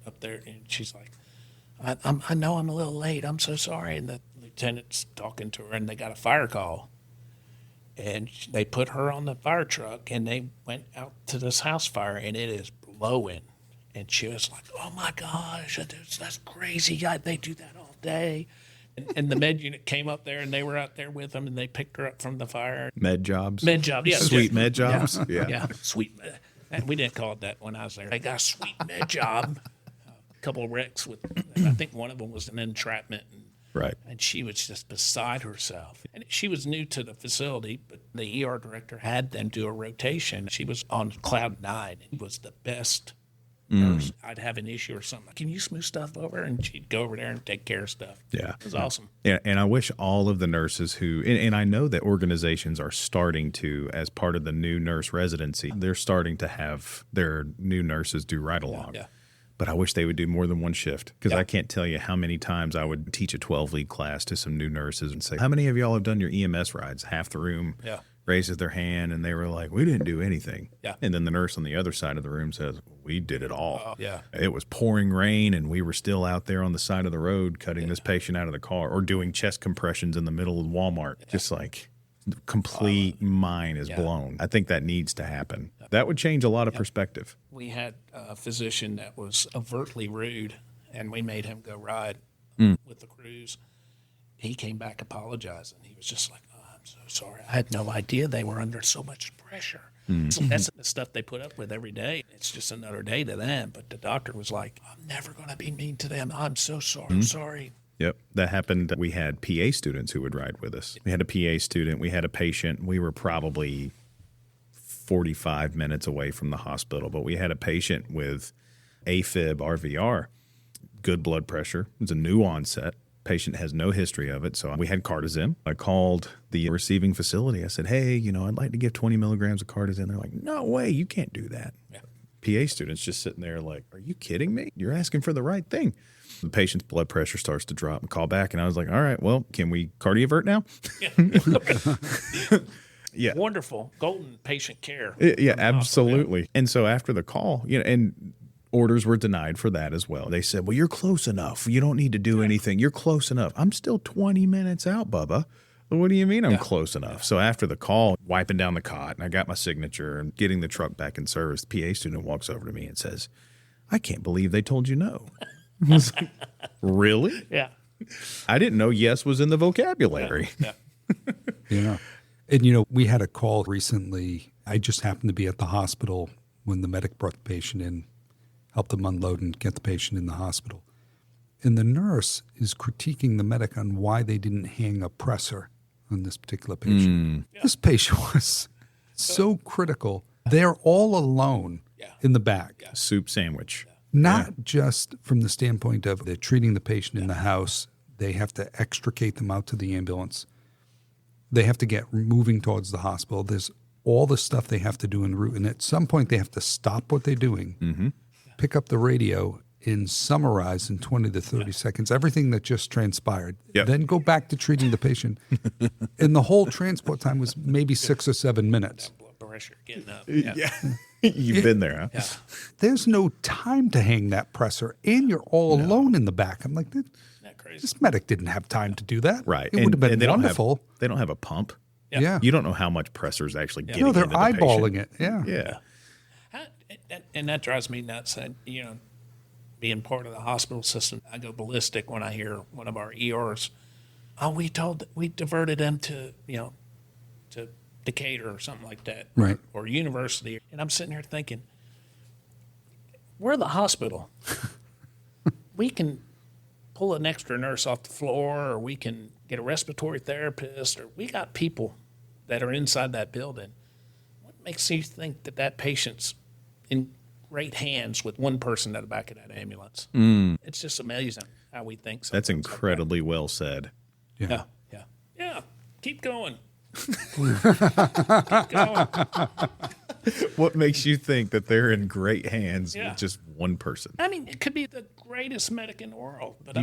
up there, and she's like, I know I'm a little late. I'm so sorry. And the lieutenant's talking to her, and they got a fire call. And they put her on the fire truck, and they went out to this house fire, and it is blowing. And she was like, oh, my gosh, that's crazy. They do that all day. And the med unit came up there, and they were out there with them, and they picked her up from the fire. Med jobs. Med job, yeah. Sweet med jobs. Yeah, sweet. And we didn't call it that when I was there. They got a sweet med job. A couple of wrecks with, I think one of them was an entrapment. Right. And she was just beside herself. And she was new to the facility, but the ER director had them do a rotation. She was on cloud nine. It was the best nurse. I'd have an issue or something. Can you smooth stuff over? And she'd go over there and take care of stuff. Yeah. It was awesome. Yeah, and I wish all of the nurses who, and I know that organizations are starting to, as part of the new nurse residency, they're starting to have their new nurses do ride-along. Yeah. But I wish they would do more than one shift, because Yeah. I can't tell you how many times I would teach a 12-lead class to some new nurses and say, how many of y'all have done your EMS rides? Half the room Yeah. raises their hand, and they were like, we didn't do anything. Yeah. And then the nurse on the other side of the room says, we did it all. Yeah. It was pouring rain, and we were still out there on the side of the road cutting this patient out of the car or doing chest compressions in the middle of Walmart. Just like complete mind is blown. I think that needs to happen. That would change a lot of perspective. We had a physician that was overtly rude, and we made him go ride with the crews. He came back apologizing. He was just like, oh, I'm so sorry. I had no idea they were under so much pressure. So that's the stuff they put up with every day. It's just another day to them. But the doctor was like, I'm never going to be mean to them. I'm so sorry. I'm sorry. Yep, that happened. We had PA students who would ride with us. We had a PA student. We had a patient. We were probably 45 minutes away from the hospital, but we had a patient with AFib RVR, good blood pressure. It was a new onset. Patient has no history of it, so we had Cardizem. I called the receiving facility. I said, hey, I'd like to give 20 milligrams of Cardizem. They're like, no way, you can't do that. Yeah. PA students just sitting there like, are you kidding me? You're asking for the right thing. The patient's blood pressure starts to drop and call back, and I was like, all right, well, can we cardiovert now? Yeah. Wonderful. Golden patient care. Yeah, absolutely. And so after the call, and orders were denied for that as well. They said, well, you're close enough. You don't need to do anything. You're close enough. I'm still 20 minutes out, Bubba. What do you mean I'm close enough? So after the call, wiping down the cot, and I got my signature and getting the truck back in service, the PA student walks over to me and says, I can't believe they told you no. I was like, really? Yeah. I didn't know yes was in the vocabulary. Yeah. Yeah. And, we had a call recently. I just happened to be at the hospital when the medic brought the patient in, helped them unload and get the patient in the hospital. And the nurse is critiquing the medic on why they didn't hang a presser on this particular patient. This patient was so critical. They're all alone in the back. Soup sandwich. Not just from the standpoint of they're treating the patient in the house. They have to extricate them out to the ambulance. They have to get moving towards the hospital. There's all the stuff they have to do en route. And at some point, they have to stop what they're doing, pick up the radio, and summarize in 20 to 30 seconds everything that just transpired. Yep. Then go back to treating the patient. And the whole transport time was maybe 6 or 7 minutes. Blood pressure getting up. Yeah. You've been there, huh? Yeah. There's no time to hang that presser, and you're all alone in the back. I'm like, Isn't that crazy? this medic didn't have time to do that. Right. It would have been they wonderful. They don't have a pump. Yeah. You don't know how much pressure's actually getting No, they're into the eyeballing patient. it. Yeah. Yeah. And that drives me nuts. Being part of the hospital system, I go ballistic when I hear one of our ERs, oh, we diverted them to Decatur or something like that. Right. Or university. And I'm sitting here thinking, we're the hospital. We can pull an extra nurse off the floor, or we can get a respiratory therapist, or we got people that are inside that building. What makes you think that patient's in great hands with one person at the back of that ambulance? It's just amazing how we think. That's sometimes incredibly well said. like that. Yeah. Keep going. Keep going. What makes you think that they're in great hands Yeah. with just one person? I mean, it could be the greatest medic in the world, but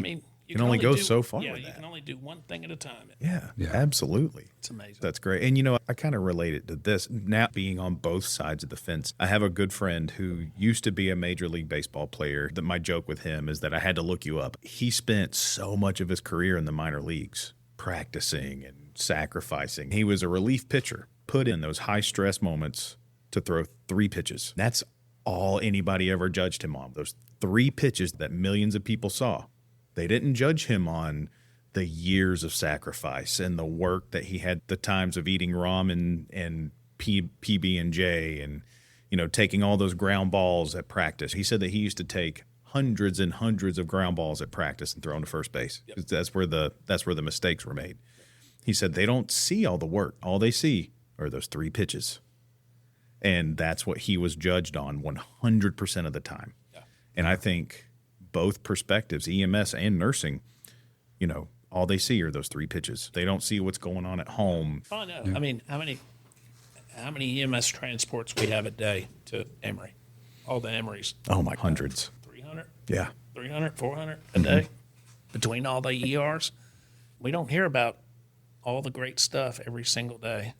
You can only go do, so far Yeah, with you that. can only do one thing at a time. Yeah, Yeah. absolutely. It's amazing. That's great. And, I kind of relate it to this. Now, being on both sides of the fence, I have a good friend who used to be a Major League Baseball player. That my joke with him is that I had to look you up. He spent so much of his career in the minor leagues practicing and sacrificing. He was a relief pitcher, put in those high-stress moments to throw 3 pitches. That's all anybody ever judged him on, those 3 pitches that millions of people saw. They didn't judge him on the years of sacrifice and the work that he had, the times of eating ramen and PB&J and, taking all those ground balls at practice. He said that he used to take hundreds and hundreds of ground balls at practice and throw them to first base. Yep. That's where the mistakes were made. He said they don't see all the work. All they see are those 3 pitches. And that's what he was judged on 100% of the time. Yeah. And I think both perspectives, EMS and nursing, all they see are those 3 pitches. They don't see what's going on at home. Oh, no. Yeah. I mean, how many EMS transports we have a day to Emory? All the Emorys. Oh, my, hundreds. 300? Yeah. 300, 400 a day between all the ERs. We don't hear about all the great stuff every single day.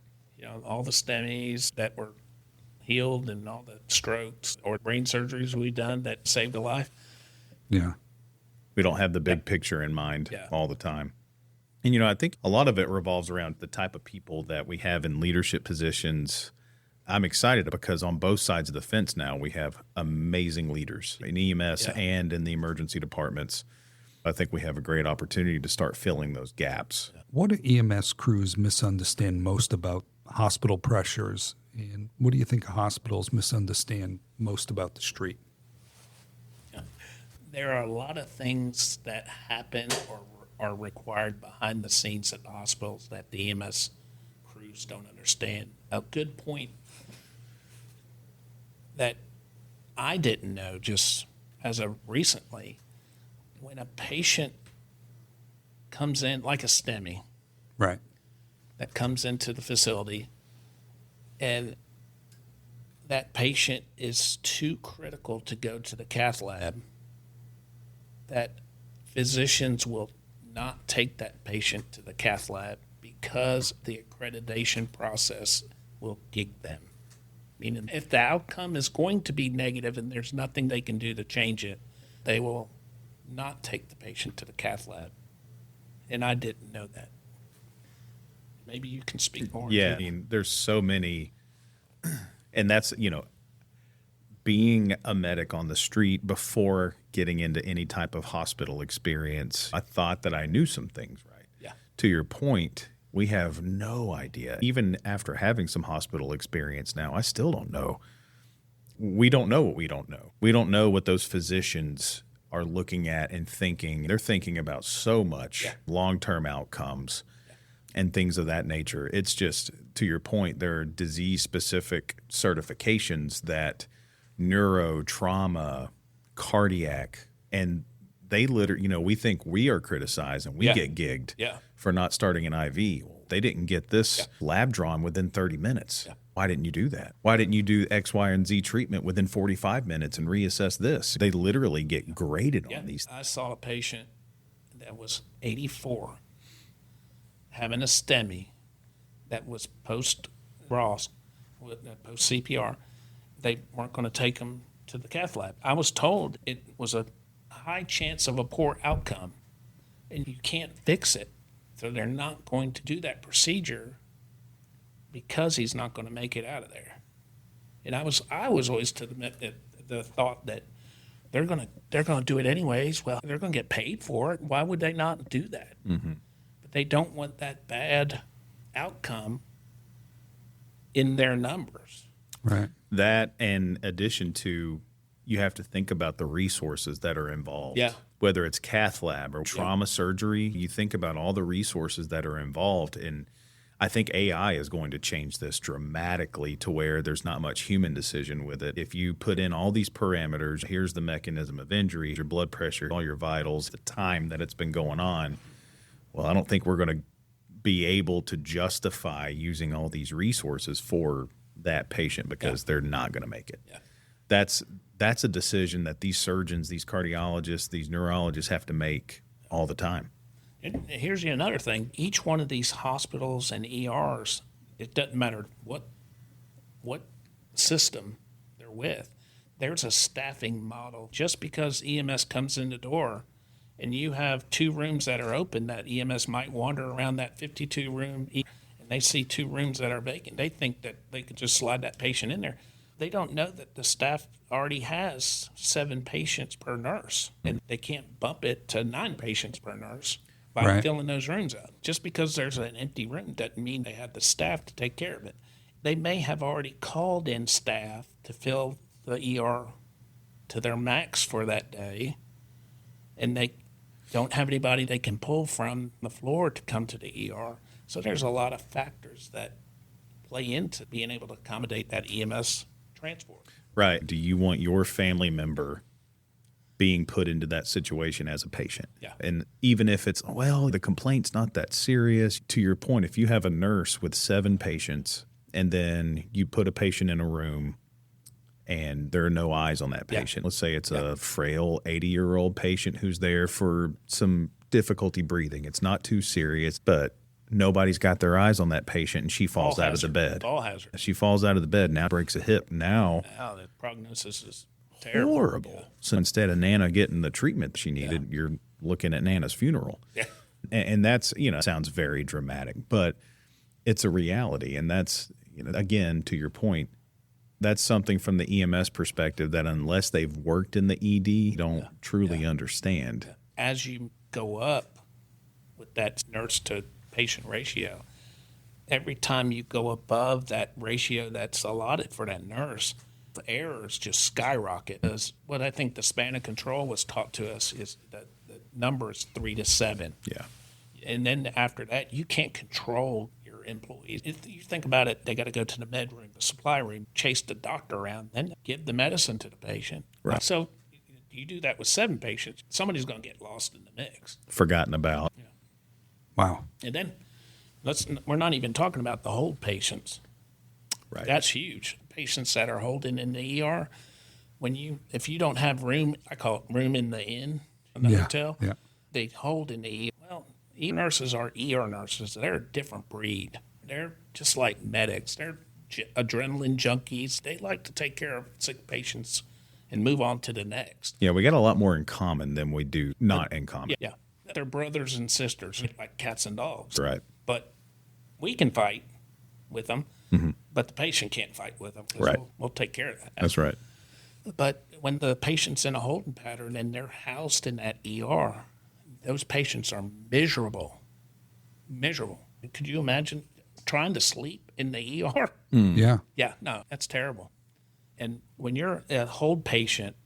All the STEMIs that were healed and all the strokes or brain surgeries we've done that saved a life. Yeah. We don't have the big picture in mind all the time. And, I think a lot of it revolves around the type of people that we have in leadership positions. I'm excited because on both sides of the fence now, we have amazing leaders in EMS and in the emergency departments. I think we have a great opportunity to start filling those gaps. What do EMS crews misunderstand most about hospital pressures? And what do you think hospitals misunderstand most about the street? There are a lot of things that happen or are required behind the scenes at the hospitals that the EMS crews don't understand. A good point that I didn't know just as of recently, when a patient comes in, like a STEMI, Right. that comes into the facility, and that patient is too critical to go to the cath lab, that physicians will not take that patient to the cath lab because the accreditation process will gig them. Meaning, if the outcome is going to be negative and there's nothing they can do to change it, they will not take the patient to the cath lab. And I didn't know that. Maybe you can speak more. Yeah, there's so many, and that's, being a medic on the street before getting into any type of hospital experience, I thought that I knew some things, right? Yeah. To your point, we have no idea. Even after having some hospital experience now, I still don't know. We don't know what we don't know. We don't know what those physicians are looking at and thinking. They're thinking about so much long-term outcomes and things of that nature. It's just, to your point, there are disease-specific certifications that neuro, trauma, cardiac, and they literally, we think we are criticized and we get gigged for not starting an IV. They didn't get this lab drawn within 30 minutes. Yeah. Why didn't you do that? Why didn't you do X, Y, and Z treatment within 45 minutes and reassess this? They literally get graded on these. I saw a patient that was 84 having a STEMI that was post-ROS, post-CPR. They weren't going to take him to the cath lab. I was told it was a high chance of a poor outcome, and you can't fix it. So they're not going to do that procedure because he's not going to make it out of there. And I was always to the thought that they're going to do it anyways. Well, they're going to get paid for it. Why would they not do that? Mm-hmm. But they don't want that bad outcome in their numbers. Right. That, in addition to, you have to think about the resources that are involved. Yeah. Whether it's cath lab or trauma surgery, you think about all the resources that are involved. And I think AI is going to change this dramatically to where there's not much human decision with it. If you put in all these parameters, here's the mechanism of injury, your blood pressure, all your vitals, the time that it's been going on, well, I don't think we're going to be able to justify using all these resources for that patient because they're not going to make it. Yeah. That's a decision that these surgeons, these cardiologists, these neurologists have to make all the time. And here's another thing. Each one of these hospitals and ERs, it doesn't matter what system they're with, there's a staffing model. Just because EMS comes in the door and you have 2 rooms that are open, that EMS might wander around that 52 room and they see 2 rooms that are vacant. They think that they could just slide that patient in there. They don't know that the staff already has 7 patients per nurse, and they can't bump it to 9 patients per nurse by Right. filling those rooms out. Just because there's an empty room doesn't mean they have the staff to take care of it. They may have already called in staff to fill the ER to their max for that day, and they don't have anybody they can pull from the floor to come to the ER. So there's a lot of factors that play into being able to accommodate that EMS transport. Right. Do you want your family member being put into that situation as a patient? Yeah. And even if it's, well, the complaint's not that serious, to your point, if you have a nurse with 7 patients and then you put a patient in a room and there are no eyes on that patient, let's say it's a frail 80-year-old patient who's there for some difficulty breathing. It's not too serious, but nobody's got their eyes on that patient and she falls out of the bed. All hazard. She falls out of the bed, now breaks a hip. Now, Now the prognosis is terrible. horrible. So instead of Nana getting the treatment she needed, you're looking at Nana's funeral. Yeah. And that's, sounds very dramatic, but it's a reality. And that's, again, to your point, that's something from the EMS perspective that unless they've worked in the ED, you don't truly understand. As you go up with that nurse to patient ratio, every time you go above that ratio that's allotted for that nurse, the errors just skyrocket. As what I think the span of control was taught to us is that the number is 3 to 7. Yeah. And then after that, you can't control your employees. If you think about it, they got to go to the med room, the supply room, chase the doctor around, then give the medicine to the patient. Right. So you do that with 7 patients, somebody's going to get lost in the mix. Forgotten about. Wow. And then we're not even talking about the hold patients. Right. That's huge. Patients that are holding in the ER, if you don't have room, I call it room in the inn, in the hotel, Yeah. they hold in the ER. Well, ER nurses are ER nurses. They're a different breed. They're just like medics. They're adrenaline junkies. They like to take care of sick patients and move on to the next. Yeah, we got a lot more in common than we do not in common. Yeah. They're brothers and sisters, like cats and dogs. Right. But we can fight with them, but the patient can't fight with them. 'Cause Right. We'll take care of that. That's right. But when the patient's in a holding pattern and they're housed in that ER, those patients are miserable. Miserable. Could you imagine trying to sleep in the ER? Yeah. Yeah, no, that's terrible. And when you're a hold patient,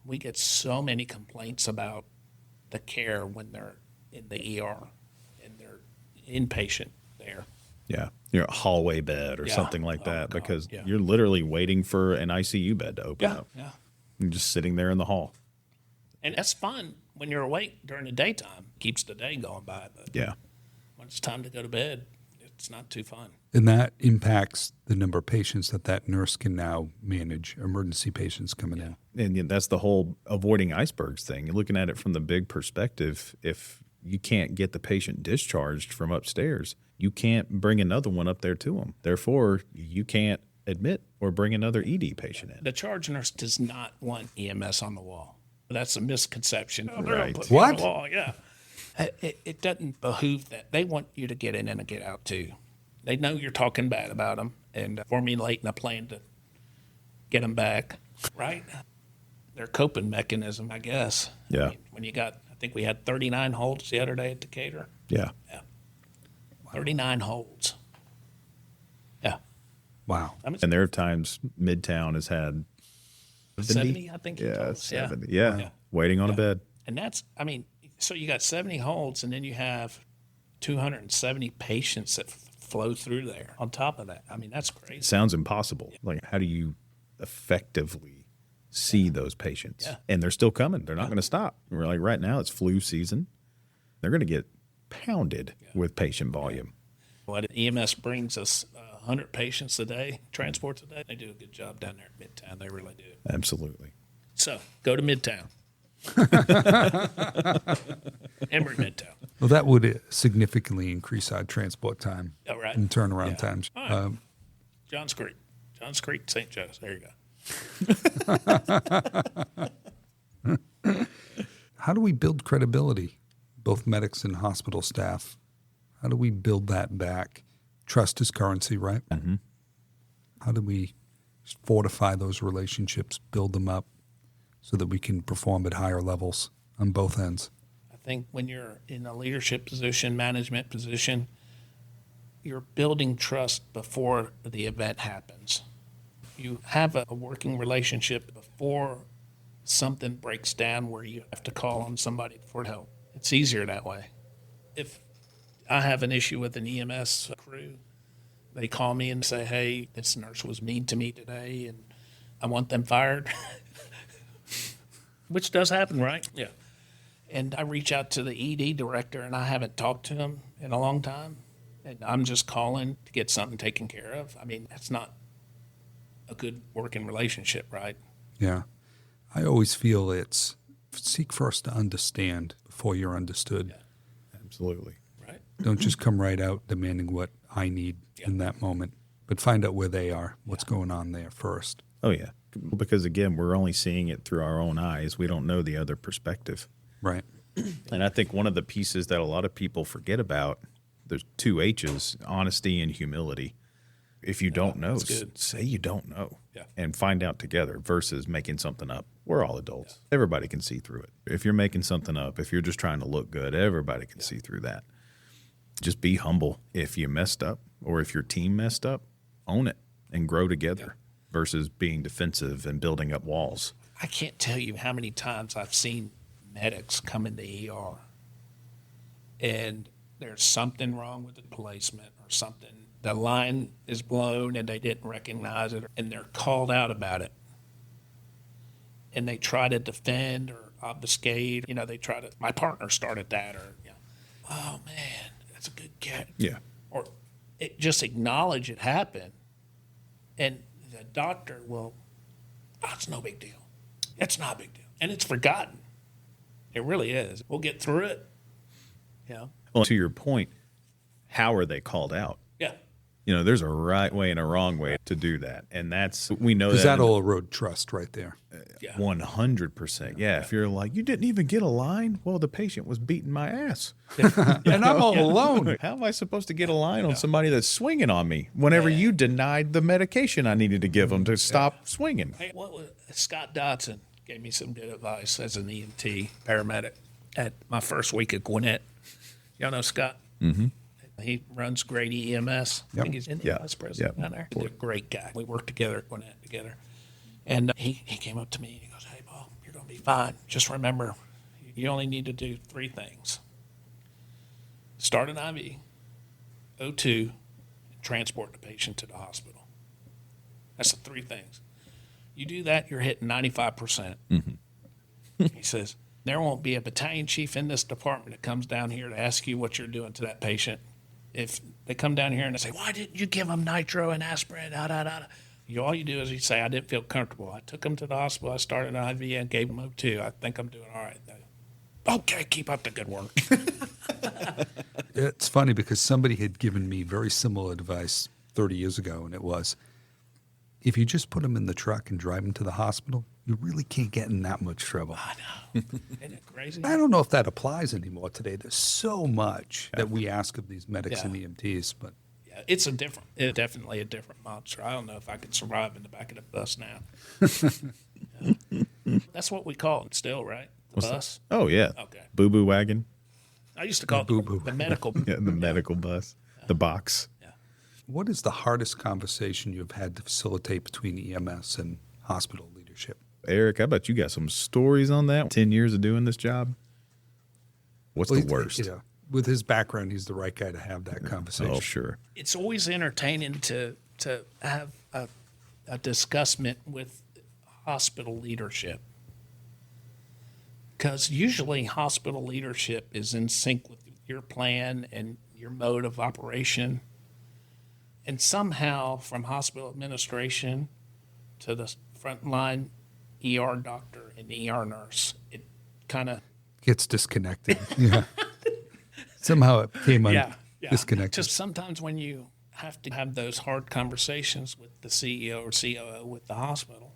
we get so many complaints about the care when they're in the ER and they're inpatient there. Yeah. A hallway bed or Yeah. something like Oh, that God, because yeah. you're literally waiting for an ICU bed to open up. Yeah. You're just sitting there in the hall. And that's fun when you're awake during the daytime. Keeps the day going by. But Yeah. when it's time to go to bed, it's not too fun. And that impacts the number of patients that nurse can now manage, emergency patients coming in. And that's the whole avoiding icebergs thing. You're looking at it from the big perspective. If you can't get the patient discharged from upstairs, you can't bring another one up there to them. Therefore, you can't admit or bring another ED patient in. The charge nurse does not want EMS on the wall. That's a misconception. Oh, they're gonna Right. put me on What? the wall, yeah. It doesn't behoove that. They want you to get in and get out too. They know you're talking bad about them and formulating a plan to get them back, right? Their coping mechanism, I guess. Yeah. I mean, when I think we had 39 holds the other day at Decatur. Yeah. 39 holds. Yeah. Wow. I mean, And there are times Midtown has had 70, I think. he told Yeah, us. 70. Yeah. Yeah. Waiting on a bed. And so you got 70 holds, and then you have 270 patients that flow through there on top of that. I mean, that's crazy. Sounds impossible. Like, how do you effectively see those patients? Yeah. And they're still coming. They're not going to stop. We're like, right now it's flu season. They're going to get pounded with patient volume. What EMS brings us 100 patients a day, transports a day. They do a good job down there at Midtown. They really do. Absolutely. So go to Midtown. Emory Midtown. Well, that would significantly increase our transport time Oh, right. and turnaround Yeah. times. All right. Johns Creek, St. Joe's. There you go. How do we build credibility, both medics and hospital staff? How do we build that back? Trust is currency, right? Mm-hmm. How do we fortify those relationships, build them up so that we can perform at higher levels on both ends? I think when you're in a leadership position, management position, you're building trust before the event happens. You have a working relationship before something breaks down where you have to call on somebody for help. It's easier that way. If I have an issue with an EMS crew, they call me and say, hey, this nurse was mean to me today and I want them fired, which does happen, right? Yeah. And I reach out to the ED director and I haven't talked to him in a long time. And I'm just calling to get something taken care of. I mean, that's not a good working relationship, right? Yeah. I always feel it's seek first to understand before you're understood. Yeah. Absolutely. Right. Don't just come right out demanding what I need in that moment, but find out where they are, what's going on there first. Oh, yeah. Because, again, we're only seeing it through our own eyes. We don't know the other perspective. Right. And I think one of the pieces that a lot of people forget about, there's 2 H's, honesty and humility. If you don't know, say you don't know and find out together versus making something up. We're all adults. Yeah. Everybody can see through it. If you're making something up, if you're just trying to look good, everybody can see through that. Just be humble. If you messed up or if your team messed up, own it and grow together versus being defensive and building up walls. I can't tell you how many times I've seen medics come in the ER and there's something wrong with the placement or something. The line is blown and they didn't recognize it and they're called out about it. And they try to defend or obfuscate. You know, they try to, my partner started that or, oh man, that's a good catch. Yeah. Or just acknowledge it happened. And the doctor will, oh, it's no big deal. It's not a big deal. And it's forgotten. It really is. We'll get through it. Yeah. Well, to your point, how are they called out? Yeah. You know, there's a right way and a wrong way to do that. And we know that. Because that'll erode trust right there. 100%. Yeah. If you're like, you didn't even get a line? Well, the patient was beating my ass. And I'm all alone. How am I supposed to get a line on somebody that's swinging on me whenever you denied the medication I needed to give them to stop swinging? Hey, Scott Dodson gave me some good advice as an EMT paramedic at my first week at Gwinnett. Y'all know Scott? Mm-hmm. He runs great EMS. I think he's in the vice president down there. He's a great guy. We worked together at Gwinnett together. And he came up to me and he goes, hey, Paul, you're going to be fine. Just remember, you only need to do 3 things. Start an IV, O2, and transport the patient to the hospital. That's the 3 things. You do that, you're hitting 95%. Mm-hmm. He says, there won't be a battalion chief in this department that comes down here to ask you what you're doing to that patient. If they come down here and they say, why didn't you give them nitro and aspirin, all you do is you say, I didn't feel comfortable. I took them to the hospital. I started an IV and gave them O2. I think I'm doing all right. Okay, keep up the good work. It's funny because somebody had given me very similar advice 30 years ago, and it was, if you just put them in the truck and drive them to the hospital, you really can't get in that much trouble. I know. Isn't it crazy? I don't know if that applies anymore today. There's so much that we ask of these medics and EMTs, but it's definitely a different monster. I don't know if I could survive in the back of the bus now. That's what we call it still, right? The bus? Oh, yeah. Okay. Boo-boo wagon. I used to call it the medical. Yeah, the medical bus. The box. Yeah. what is the hardest conversation you've had to facilitate between EMS and hospital leadership? Eric, I bet you got some stories on that. 10 years of doing this job. What's the worst? You know, with his background, he's the right guy to have that conversation. Oh, sure. It's always entertaining to have a discussment with hospital leadership, because usually hospital leadership is in sync with your plan and your mode of operation. And somehow from hospital administration to the frontline ER doctor and ER nurse, kind of Gets disconnected. Yeah. Somehow it came disconnected. Just sometimes when you have to have those hard conversations with the CEO or COO with the hospital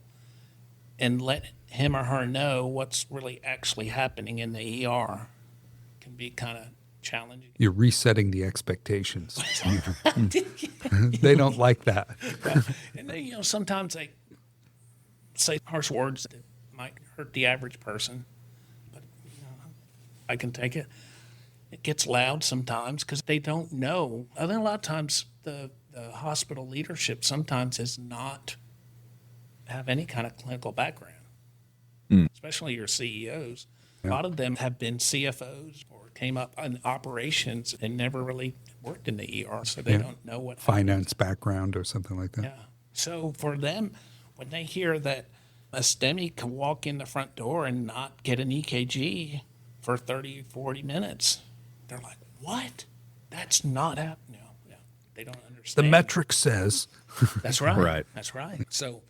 and let him or her know what's really actually happening in the ER can be kind of challenging. You're resetting the expectations. They don't like that. And they, sometimes they say harsh words that might hurt the average person, but I can take it. It gets loud sometimes because they don't know. I think a lot of times the hospital leadership sometimes does not have any kind of clinical background, especially your CEOs. Yeah. A lot of them have been CFOs or came up in operations and never really worked in the ER, so they don't know what finance background or something like that. Yeah. So for them, when they hear that a STEMI can walk in the front door and not get an EKG for 30, 40 minutes, they're like, what? That's not happening. No, they don't understand. The metric says. That's right. Right. That's right. So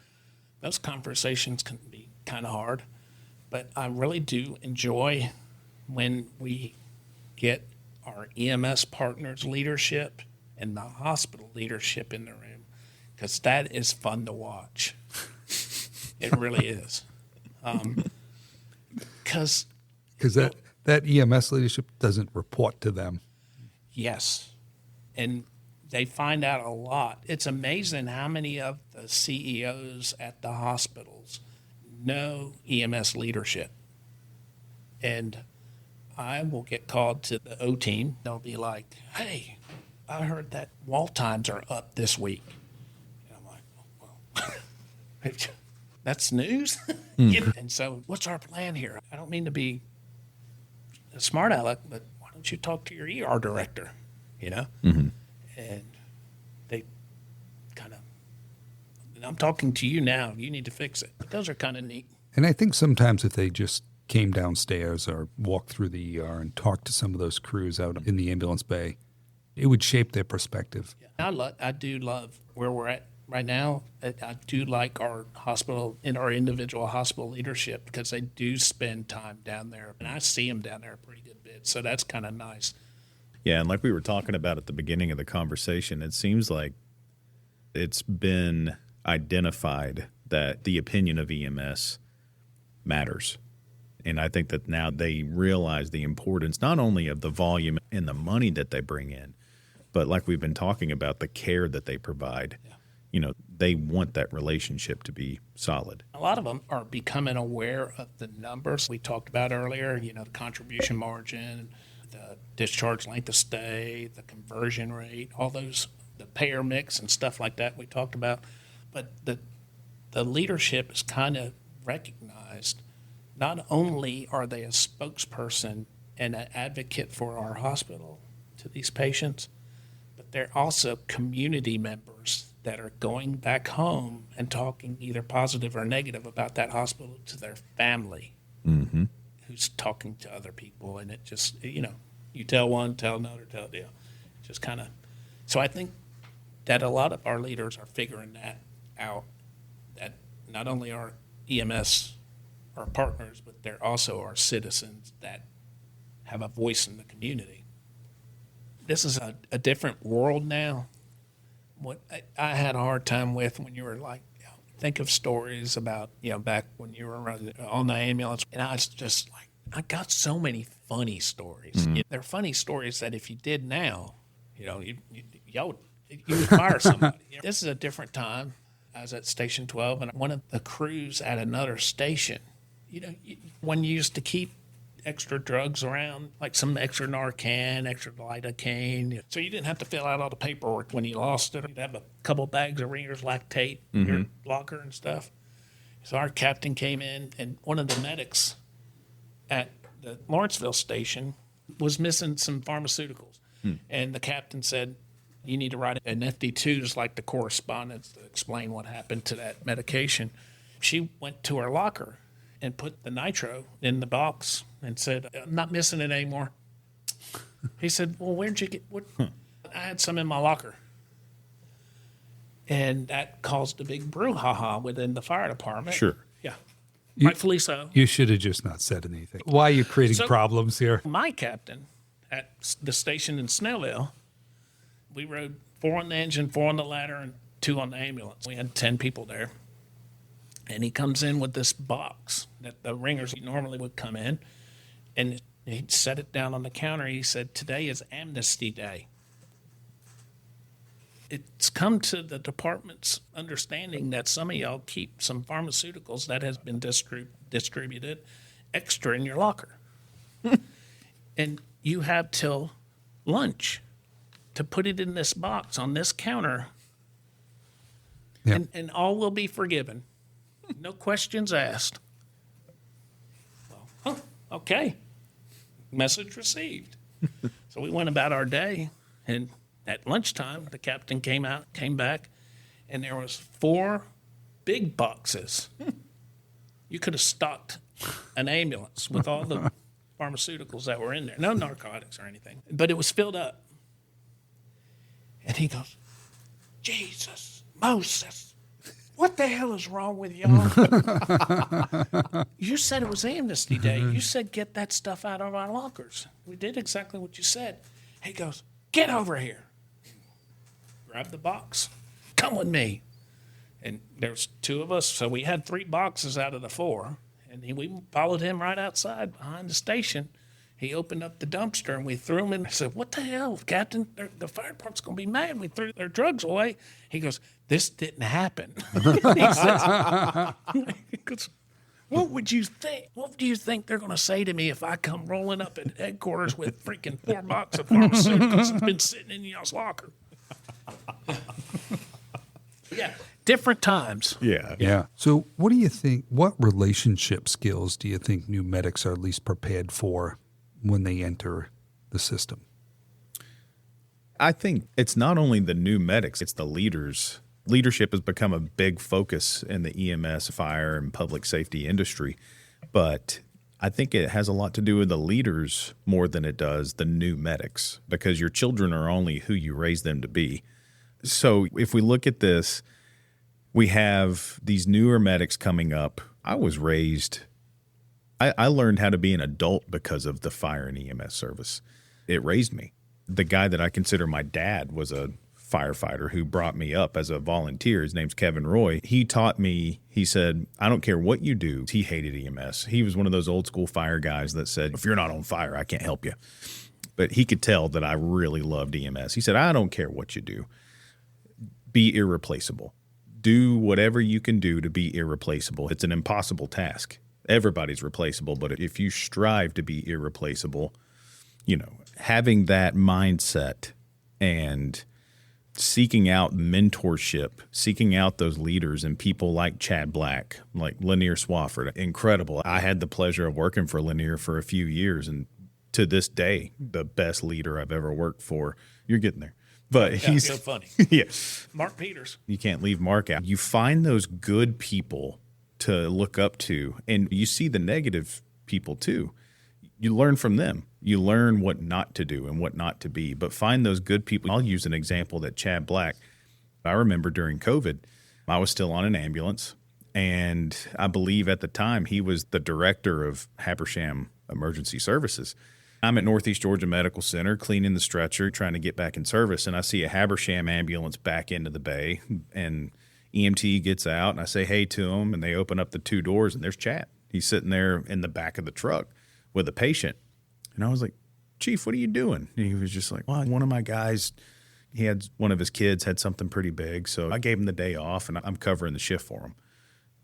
those conversations can be kind of hard, but I really do enjoy when we get our EMS partners leadership and the hospital leadership in the room, because that is fun to watch. It really is. Because that EMS leadership doesn't report to them. Yes. And they find out a lot. It's amazing how many of the CEOs at the hospitals know EMS leadership. And I will get called to the O team. They'll be like, hey, I heard that wall times are up this week. And I'm like, well, that's news? And so what's our plan here? I don't mean to be a smart aleck, but why don't you talk to your ER director, And they kind of, I'm talking to you now. You need to fix it. But those are kind of neat. And I think sometimes if they just came downstairs or walked through the ER and talked to some of those crews out in the ambulance bay, it would shape their perspective. Yeah. I do love where we're at right now. I do like our hospital and our individual hospital leadership because they do spend time down there. And I see them down there a pretty good bit. So that's kind of nice. Yeah, and like we were talking about at the beginning of the conversation, it seems like it's been identified that the opinion of EMS matters. And I think that now they realize the importance not only of the volume and the money that they bring in, but like we've been talking about, the care that they provide. Yeah. They want that relationship to be solid. A lot of them are becoming aware of the numbers we talked about earlier, the contribution margin, the discharge length of stay, the conversion rate, all those, the payer mix and stuff like that we talked about. But the leadership is kind of recognized. Not only are they a spokesperson and an advocate for our hospital to these patients, but they're also community members that are going back home and talking either positive or negative about that hospital to their family, who's talking to other people. And it just, you tell one, tell another, tell a deal. Just kind of. So I think that a lot of our leaders are figuring that out, that not only are EMS our partners, but they're also our citizens that have a voice in the community. This is a different world now. What I had a hard time with when you were like, think of stories about, back when you were on the ambulance. And I was just like, I got so many funny stories. They're funny stories that if you did now, you would fire somebody. This is a different time. I was at Station 12, and one of the crews at another station, when you used to keep extra drugs around, like some extra Narcan, extra lidocaine. So you didn't have to fill out all the paperwork when you lost it. You'd have a couple bags of Ringer's lactate in your locker and stuff. So our captain came in, and one of the medics at the Lawrenceville station was missing some pharmaceuticals. And the captain said, you need to write an FD2, just like the correspondence, to explain what happened to that medication. She went to her locker and put the nitro in the box and said, I'm not missing it anymore. He said, well, where'd you get what? I had some in my locker. And that caused a big brouhaha within the fire department. Sure. Yeah. Rightfully so. You should have just not said anything. Why are you creating So- problems here? My captain at the station in Snellville, we rode 4 on the engine, 4 on the ladder, and 2 on the ambulance. We had 10 people there. And he comes in with this box that the ringers normally would come in, and he'd set it down on the counter. He said, "Today is Amnesty Day." It's come to the department's understanding that some of y'all keep some pharmaceuticals that has been distributed extra in your locker. And you have till lunch to put it in this box on this counter, Yep. and all will be forgiven. No questions asked. Well, okay. Message received. So we went about our day, and at lunchtime, the captain came back, and there was 4 big boxes. You could have stocked an ambulance with all the pharmaceuticals that were in there. No narcotics or anything, but it was filled up. And he goes, "Jesus, Moses, what the hell is wrong with y'all? You said it was Amnesty Day. You said get that stuff out of our lockers. We did exactly what you said." He goes, "Get over here." Grab the box. "Come with me." And there's 2 of us, so we had 3 boxes out of the 4. And we followed him right outside behind the station. He opened up the dumpster, and we threw them in. I said, "What the hell, Captain? The fire department's going to be mad. We threw their drugs away." He goes, "This didn't happen." He goes, "What would you think? What do you think they're going to say to me if I come rolling up at headquarters with freaking 4 boxes of pharmaceuticals that's been sitting in y'all's locker?" Yeah, different times. Yeah. Yeah. So, what do you think? What relationship skills do you think new medics are least prepared for when they enter the system? I think it's not only the new medics, it's the leaders. Leadership has become a big focus in the EMS, fire, and public safety industry. But I think it has a lot to do with the leaders more than it does the new medics, because your children are only who you raise them to be. So if we look at this, we have these newer medics coming up. I was raised, I learned how to be an adult because of the fire and EMS service. It raised me. The guy that I consider my dad was a firefighter who brought me up as a volunteer. His name's Kevin Roy. He taught me, he said, "I don't care what you do." He hated EMS. He was one of those old school fire guys that said, "If you're not on fire, I can't help you." But he could tell that I really loved EMS. He said, "I don't care what you do. Be irreplaceable. Do whatever you can do to be irreplaceable. It's an impossible task. Everybody's replaceable, but if you strive to be irreplaceable, having that mindset and seeking out mentorship, seeking out those leaders and people like Chad Black, like Lanier Swafford, incredible. I had the pleasure of working for Lanier for a few years, and to this day, the best leader I've ever worked for. You're getting there. But he's so funny. Yeah. Mark Peters. You can't leave Mark out. You find those good people to look up to, and you see the negative people too. You learn from them. You learn what not to do and what not to be, but find those good people. I'll use an example that Chad Black, I remember during COVID, I was still on an ambulance, and I believe at the time he was the director of Habersham Emergency Services. I'm at Northeast Georgia Medical Center cleaning the stretcher, trying to get back in service, and I see a Habersham ambulance back into the bay, and EMT gets out, and I say hey to him, and they open up the 2 doors, and there's Chad. He's sitting there in the back of the truck with a patient. And I was like, "Chief, what are you doing?" And he was just like, "Well, one of my guys, he had one of his kids had something pretty big, so I gave him the day off, and I'm covering the shift for him."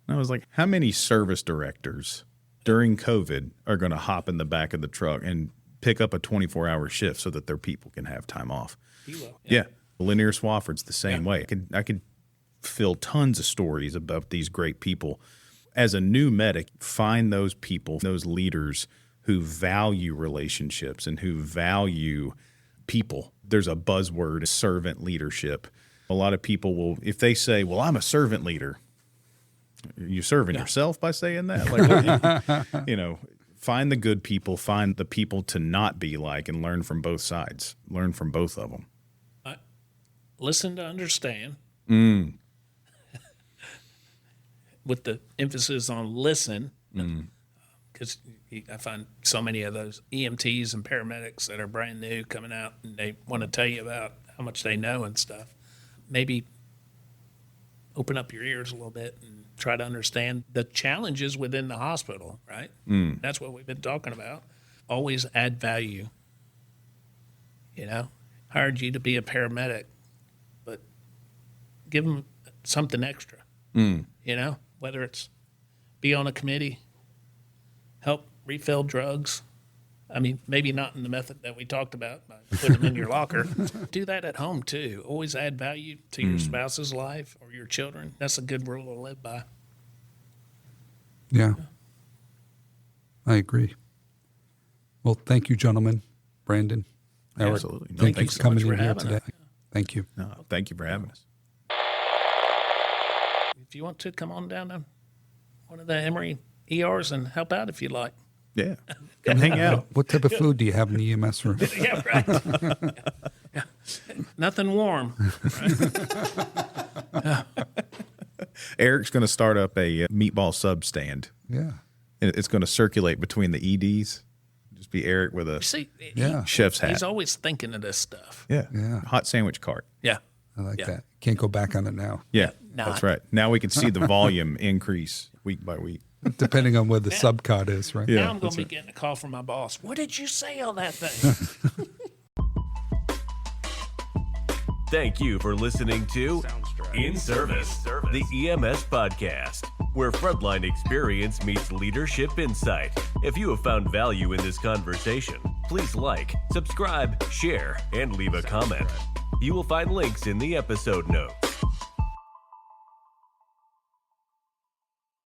And I was like, how many service directors during COVID are going to hop in the back of the truck and pick up a 24-hour shift so that their people can have time off? He will. Yeah. Lanier Swafford's the same way. I could fill tons of stories about these great people. As a new medic, find those people, those leaders who value relationships and who value people. There's a buzzword, servant leadership. A lot of people will, if they say, "Well, I'm a servant leader," you serving yourself by saying that? Like, find the good people, find the people to not be like, and learn from both sides. Learn from both of them. Listen to understand. With the emphasis on listen. Because I find so many of those EMTs and paramedics that are brand new coming out, and they want to tell you about how much they know and stuff. Maybe open up your ears a little bit and try to understand the challenges within the hospital, right? That's what we've been talking about. Always add value. You know, hired you to be a paramedic, but give them something extra. You know, whether it's be on a committee, help refill drugs. I mean, maybe not in the method that we talked about, by putting them in your locker. Do that at home, too. Always add value to your spouse's life or your children. That's a good rule to live by. Yeah. I agree. Well, thank you, gentlemen. Brandon, Eric, Absolutely. No, thank you thanks for so coming much in for here having today. us. Thank you. No, thank you for having us. If you want to, come on down to one of the Emory ERs and help out if you'd like. Yeah. Come hang out. What type of food do you have in the EMS room? Yeah, right. Yeah. Nothing warm. Eric's going to start up a meatball sub stand. Yeah. It's going to circulate between the EDs. Just be Eric with a See, Yeah. chef's hat. he's always thinking of this stuff. Yeah. Yeah. Hot sandwich cart. Yeah. I like Yeah. that. Can't go back on it now. Yeah. Not. That's right. Now we can see the volume increase week by week. Depending on where the subcot is, right? Yeah. Now I'm going that's to be right. getting a call from my boss. What did you say on that thing? Thank you for listening to In Service, the EMS podcast, where frontline experience meets leadership insight. If you have found value in this conversation, please like, subscribe, share, and leave a comment. You will find links in the episode notes.